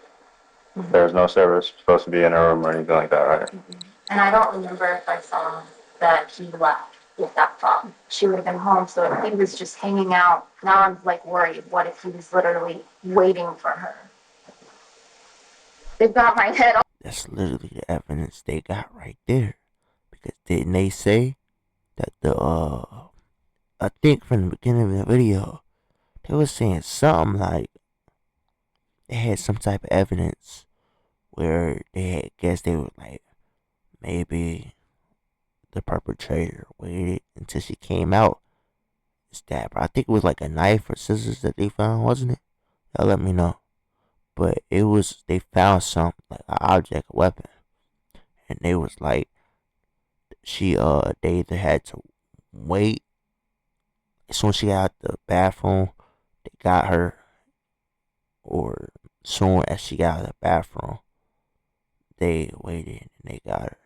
There's no service supposed to be in her room or anything like that, right? And I don't remember if I saw that he left with that fob. She would have been home, so if he was just hanging out, now I'm like worried. What if he was literally waiting for her? They've got my head. That's literally the evidence they got right there. Because didn't they say that I think from the beginning of the video, they were saying something like they had some type of evidence where they had guessed they were like, maybe the perpetrator waited until she came out and stabbed her. I think it was like a knife or scissors that they found, wasn't it? Y'all let me know. But it was, they found something like an object, a weapon. And they was like, they either had to wait. As soon as she got out the bathroom, they got her. Or soon as she got out of the bathroom, they waited and they got her.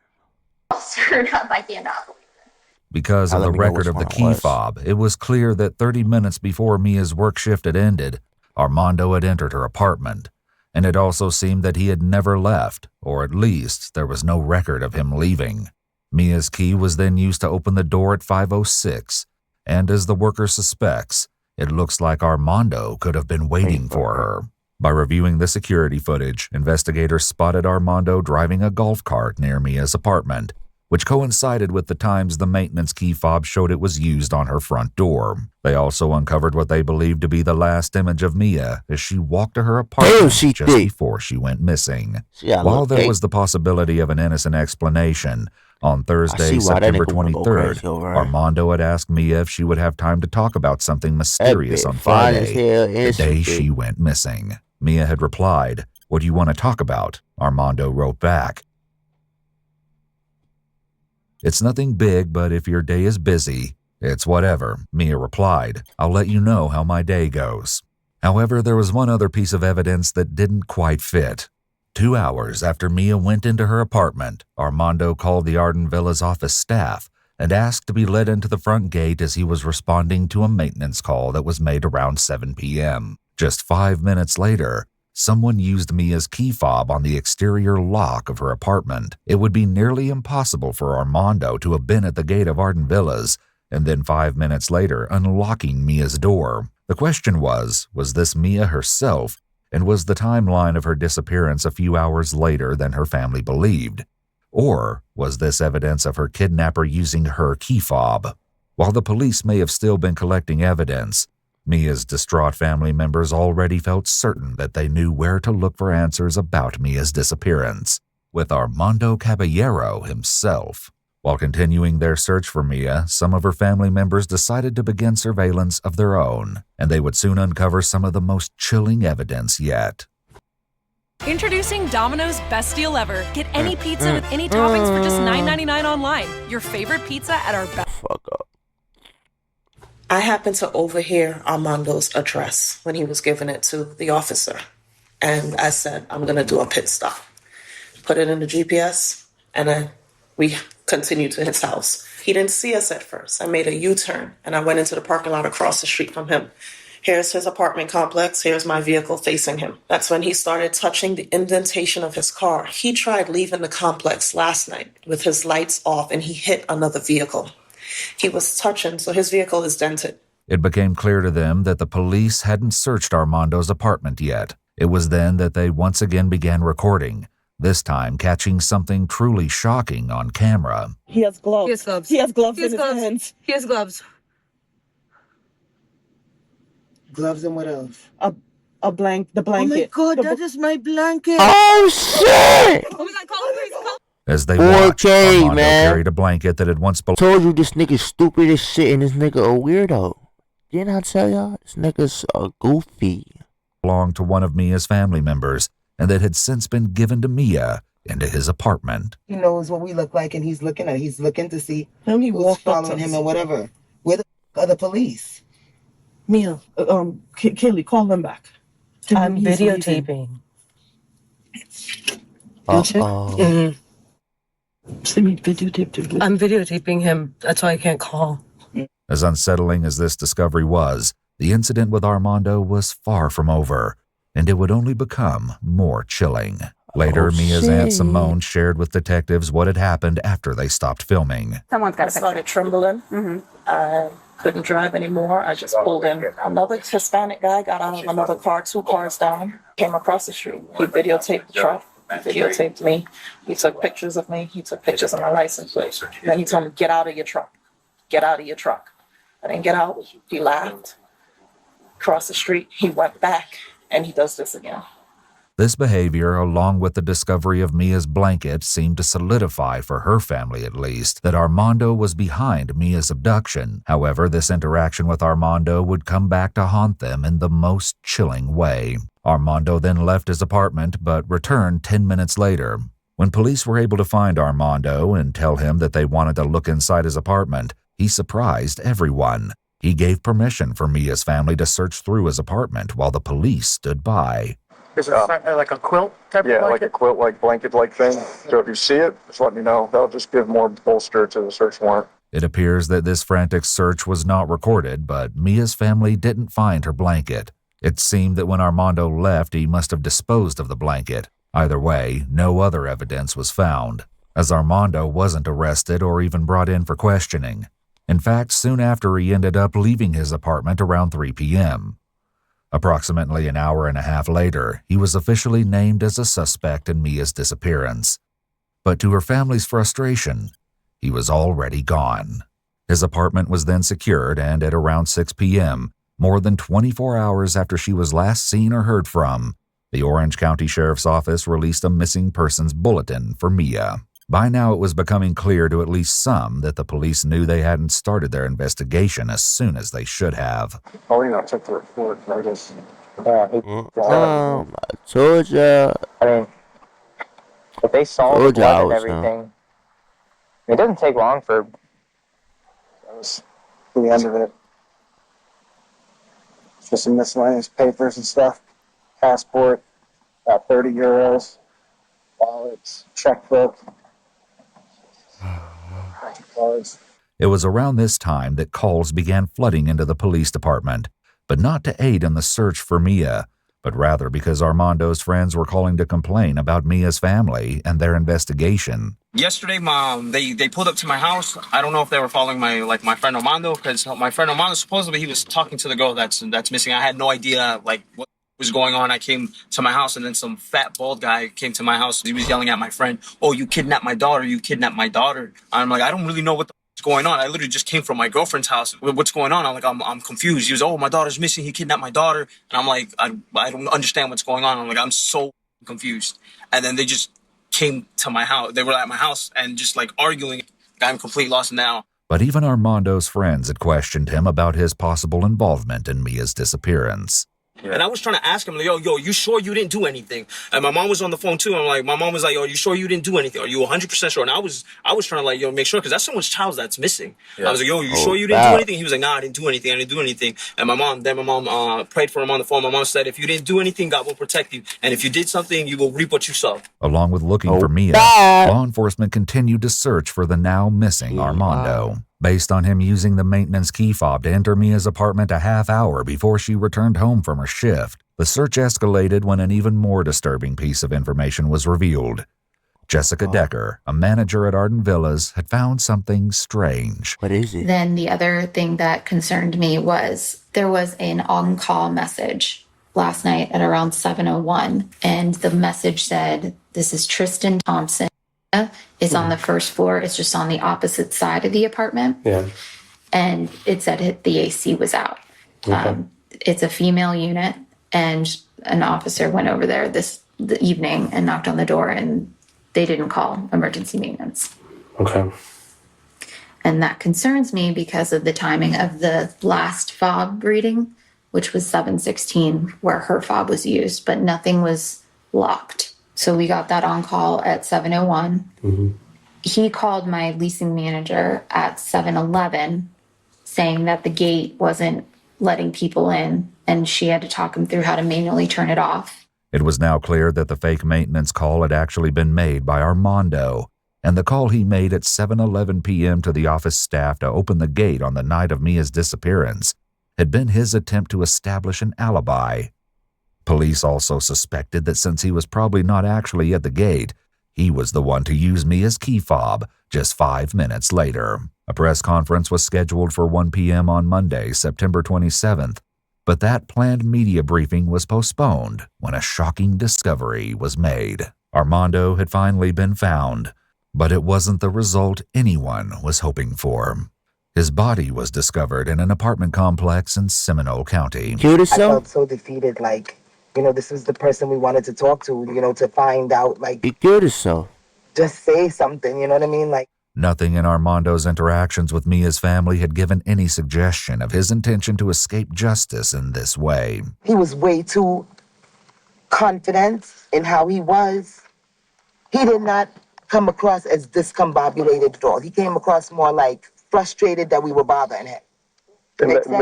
I cannot believe it. Because of the record of the key fob, it was clear that 30 minutes before Mia's work shift had ended, Armando had entered her apartment. And it also seemed that he had never left, or at least there was no record of him leaving. Mia's key was then used to open the door at 5:06, and as the worker suspects, it looks like Armando could have been waiting for her. By reviewing the security footage, investigators spotted Armando driving a golf cart near Mia's apartment, which coincided with the times the maintenance key fob showed it was used on her front door. They also uncovered what they believed to be the last image of Mia as she walked to her apartment just before she went missing. While there was the possibility of an innocent explanation, on Thursday, September 23rd, Armando had asked Mia if she would have time to talk about something mysterious on Friday, the day she went missing. Mia had replied, "What do you want to talk about?" Armando wrote back, "It's nothing big, but if your day is busy, it's whatever." Mia replied, "I'll let you know how my day goes." However, there was one other piece of evidence that didn't quite fit. 2 hours after Mia went into her apartment, Armando called the Arden Villas office staff and asked to be let into the front gate as he was responding to a maintenance call that was made around 7 p.m. Just 5 minutes later, someone used Mia's key fob on the exterior lock of her apartment. It would be nearly impossible for Armando to have been at the gate of Arden Villas and then 5 minutes later unlocking Mia's door. The question was this Mia herself, and was the timeline of her disappearance a few hours later than her family believed? Or was this evidence of her kidnapper using her key fob? While the police may have still been collecting evidence, Mia's distraught family members already felt certain that they knew where to look for answers about Mia's disappearance, with Armando Caballero himself. While continuing their search for Mia, some of her family members decided to begin surveillance of their own, and they would soon uncover some of the most chilling evidence yet. Introducing Domino's Best Deal Ever. Get any pizza with any toppings for just $9.99 online. Your favorite pizza at our best. Fuck up. I happened to overhear Armando's address when he was giving it to the officer. And I said, I'm going to do a pit stop. Put it in the GPS, and we continued to his house. He didn't see us at first. I made a U-turn, and I went into the parking lot across the street from him. Here's his apartment complex. Here's my vehicle facing him. That's when he started touching the indentation of his car. He tried leaving the complex last night with his lights off, and he hit another vehicle. He was touching, so his vehicle is dented. It became clear to them that the police hadn't searched Armando's apartment yet. It was then that they once again began recording, this time catching something truly shocking on camera. He has gloves. He has gloves. He has gloves He has in gloves. his hands. He has gloves. Gloves and what else? The blanket. Oh my God, that is my blanket. Oh shit! Oh my God, call the police. Call As they watched, 4K, Armando man. carried a blanket that had once belonged. Told you this nigga stupid as shit and this nigga a weirdo. Didn't I tell y'all? This nigga's goofy. Belonged to one of Mia's family members and that had since been given to Mia into his apartment. He knows what we look like, and he's looking to see He who's walked up following to him us. or whatever. Where the are the police? Mia, Kaylee, call them back. I'm He's videotaping. Uh-oh. I'm videotaping him. That's why I can't call. As unsettling as this discovery was, the incident with Armando was far from over, and it would only become more chilling. Later, Mia's Aunt Simone shared with detectives what had happened after they stopped filming. Someone's got I started trembling. I couldn't drive anymore. I just pulled in. Another Hispanic guy got out of another car, 2 cars down, came across the street. He videotaped the truck, videotaped me. He took pictures of me. He took pictures of my license plate. Then he told me, get out of your truck. Get out of your truck. I didn't get out. He laughed. Across the street, he went back, and he does this again. This behavior, along with the discovery of Mia's blanket, seemed to solidify, for her family at least, that Armando was behind Mia's abduction. However, this interaction with Armando would come back to haunt them in the most chilling way. Armando then left his apartment, but returned 10 minutes later. When police were able to find Armando and tell him that they wanted to look inside his apartment, he surprised everyone. He gave permission for Mia's family to search through his apartment while the police stood by. Is it like a quilt type of Yeah, like blanket? a quilt, like blanket-like thing. So if you see it, just let me know. That'll just give more bolster to the search warrant. It appears that this frantic search was not recorded, but Mia's family didn't find her blanket. It seemed that when Armando left, he must have disposed of the blanket. Either way, no other evidence was found, as Armando wasn't arrested or even brought in for questioning. In fact, soon after, he ended up leaving his apartment around 3 p.m. Approximately an hour and a half later, he was officially named as a suspect in Mia's disappearance. But to her family's frustration, he was already gone. His apartment was then secured, and at around 6 p.m., more than 24 hours after she was last seen or heard from, the Orange County Sheriff's Office released a missing persons bulletin for Mia. By now, it was becoming clear to at least some that the police knew they hadn't started their investigation as soon as they should have. Oh, you know, check the report. I guess. I told ya. I mean, if they saw the blood and everything, it doesn't take long for. That was the end of it. Just some miscellaneous papers and stuff. Passport, about 30 euros. Wallets, checkbook. Cards. It was around this time that calls began flooding into the police department, but not to aid in the search for Mia, but rather because Armando's friends were calling to complain about Mia's family and their investigation. Yesterday, they pulled up to my house. I don't know if they were following my friend Armando, because my friend Armando, supposedly he was talking to the girl that's missing. I had no idea what was going on. I came to my house, and then some fat bald guy came to my house. He was yelling at my friend, "Oh, you kidnapped my daughter, you kidnapped my daughter." I'm like, I don't really know what's going on. I literally just came from my girlfriend's house. What's going on? I'm confused. He was, "Oh, my daughter's missing, he kidnapped my daughter." And I'm like, I don't understand what's going on. I'm like, I'm so confused. And then they just came to my house. They were at my house and just like arguing. I'm completely lost now. But even Armando's friends had questioned him about his possible involvement in Mia's disappearance. Yeah. And I was trying to ask him, like, yo, you sure you didn't do anything? And my mom was on the phone too. I'm like, my mom was like, yo, you sure you didn't do anything? Are you 100% sure? And I was trying to like, make sure, because that's someone's child that's missing. Yeah. I was like, yo, you sure you didn't do anything? He was like, nah, I didn't do anything. And my mom prayed for him on the phone. My mom said, if you didn't do anything, God will protect you. And if you did something, you will reap what you sow. Along with looking for Mia, law enforcement continued to search for the now missing Armando. Based on him using the maintenance key fob to enter Mia's apartment a half hour before she returned home from her shift, the search escalated when an even more disturbing piece of information was revealed. Jessica Decker, a manager at Arden Villas, had found something strange. What is it? Then the other thing that concerned me was there was an on-call message last night at around 7:01, and the message said, "This is Tristan Thompson. Is on the first floor. It's just on the opposite side of the apartment." Yeah. And it said the AC was out. Okay. It's a female unit, and an officer went over there the evening and knocked on the door, and they didn't call emergency maintenance. Okay. And that concerns me because of the timing of the last fob reading, which was 7:16, where her fob was used, but nothing was locked. So we got that on call at 7:01. Mm-hmm. He called my leasing manager at 7:11, saying that the gate wasn't letting people in, and she had to talk him through how to manually turn it off. It was now clear that the fake maintenance call had actually been made by Armando, and the call he made at 7:11 p.m. to the office staff to open the gate on the night of Mia's disappearance had been his attempt to establish an alibi. Police also suspected that since he was probably not actually at the gate, he was the one to use Mia's key fob just 5 minutes later. A press conference was scheduled for 1 p.m. on Monday, September 27th, but that planned media briefing was postponed when a shocking discovery was made. Armando had finally been found, but it wasn't the result anyone was hoping for. His body was discovered in an apartment complex in Seminole County. I felt so defeated, like, this was the person we wanted to talk to, to find out, like, he killed himself. Just say something, you know what I mean? Like, nothing in Armando's interactions with Mia's family had given any suggestion of his intention to escape justice in this way. He was way too confident in how he was. He did not come across as discombobulated at all. He came across more like frustrated that we were bothering him.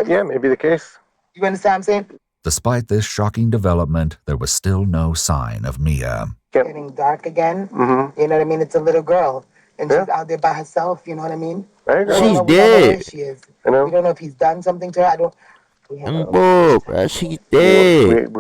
Yeah, maybe the case. You understand what I'm saying? Despite this shocking development, there was still no sign of Mia. Getting dark again. Mm-hmm. You know what I mean? It's a little girl, and she's out there by herself. You know what I mean? I agree. We don't She's know where dead. she is. I know. We don't know if he's done something to her. She's dead.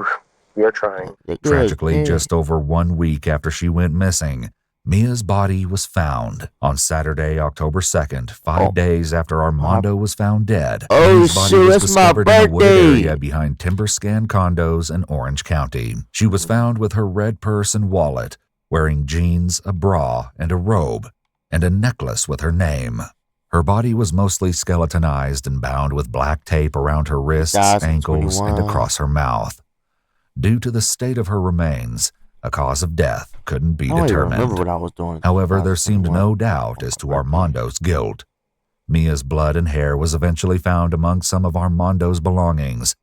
We are trying. Tragically, just over 1 week after she went missing, Mia's body was found on Saturday, October 2nd, 5 days after Armando was found dead. Oh, Mia's body shit, was that's my discovered in a wooded birthday. area behind Timberscan condos in Orange County. She was found with her red purse and wallet, wearing jeans, a bra, and a robe, and a necklace with her name. Her body was mostly skeletonized and bound with black tape around her wrists, ankles, and across her mouth. Due to the state of her remains, a cause of death couldn't be determined. Remember what I was doing. However, there seemed no doubt as to Armando's guilt. Mia's blood and hair was eventually found among some of Armando's belongings.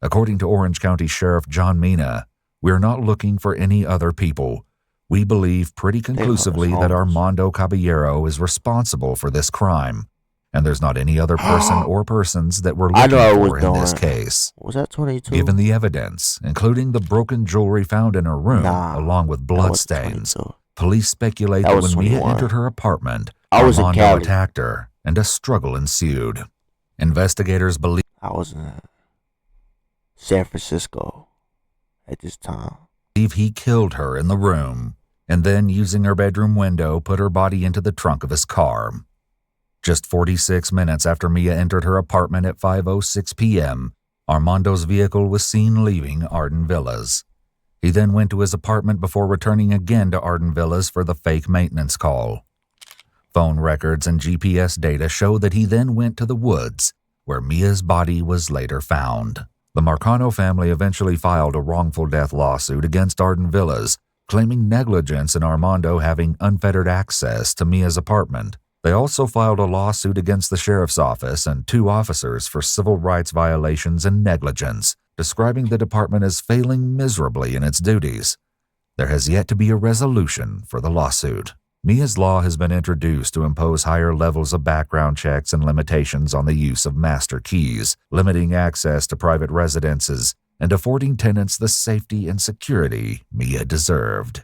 According to Orange County Sheriff John Mina, "We're not looking for any other people. We believe pretty conclusively that Armando Caballero is responsible for this crime, and there's not any other person or persons that we're looking for in this case." Was that 22? Given the evidence, including the broken jewelry found in her room, along with bloodstains, police speculate that when Mia entered her apartment, Armando attacked her, and a struggle ensued. Investigators believe I was in San Francisco at this time. He killed her in the room, and then, using her bedroom window, put her body into the trunk of his car. Just 46 minutes after Mia entered her apartment at 5:06 p.m., Armando's vehicle was seen leaving Arden Villas. He then went to his apartment before returning again to Arden Villas for the fake maintenance call. Phone records and GPS data show that he then went to the woods, where Mia's body was later found. The Marcano family eventually filed a wrongful death lawsuit against Arden Villas, claiming negligence in Armando having unfettered access to Mia's apartment. They also filed a lawsuit against the sheriff's office and 2 officers for civil rights violations and negligence, describing the department as failing miserably in its duties. There has yet to be a resolution for the lawsuit. Mia's Law has been introduced to impose higher levels of background checks and limitations on the use of master keys, limiting access to private residences, and affording tenants the safety and security Mia deserved.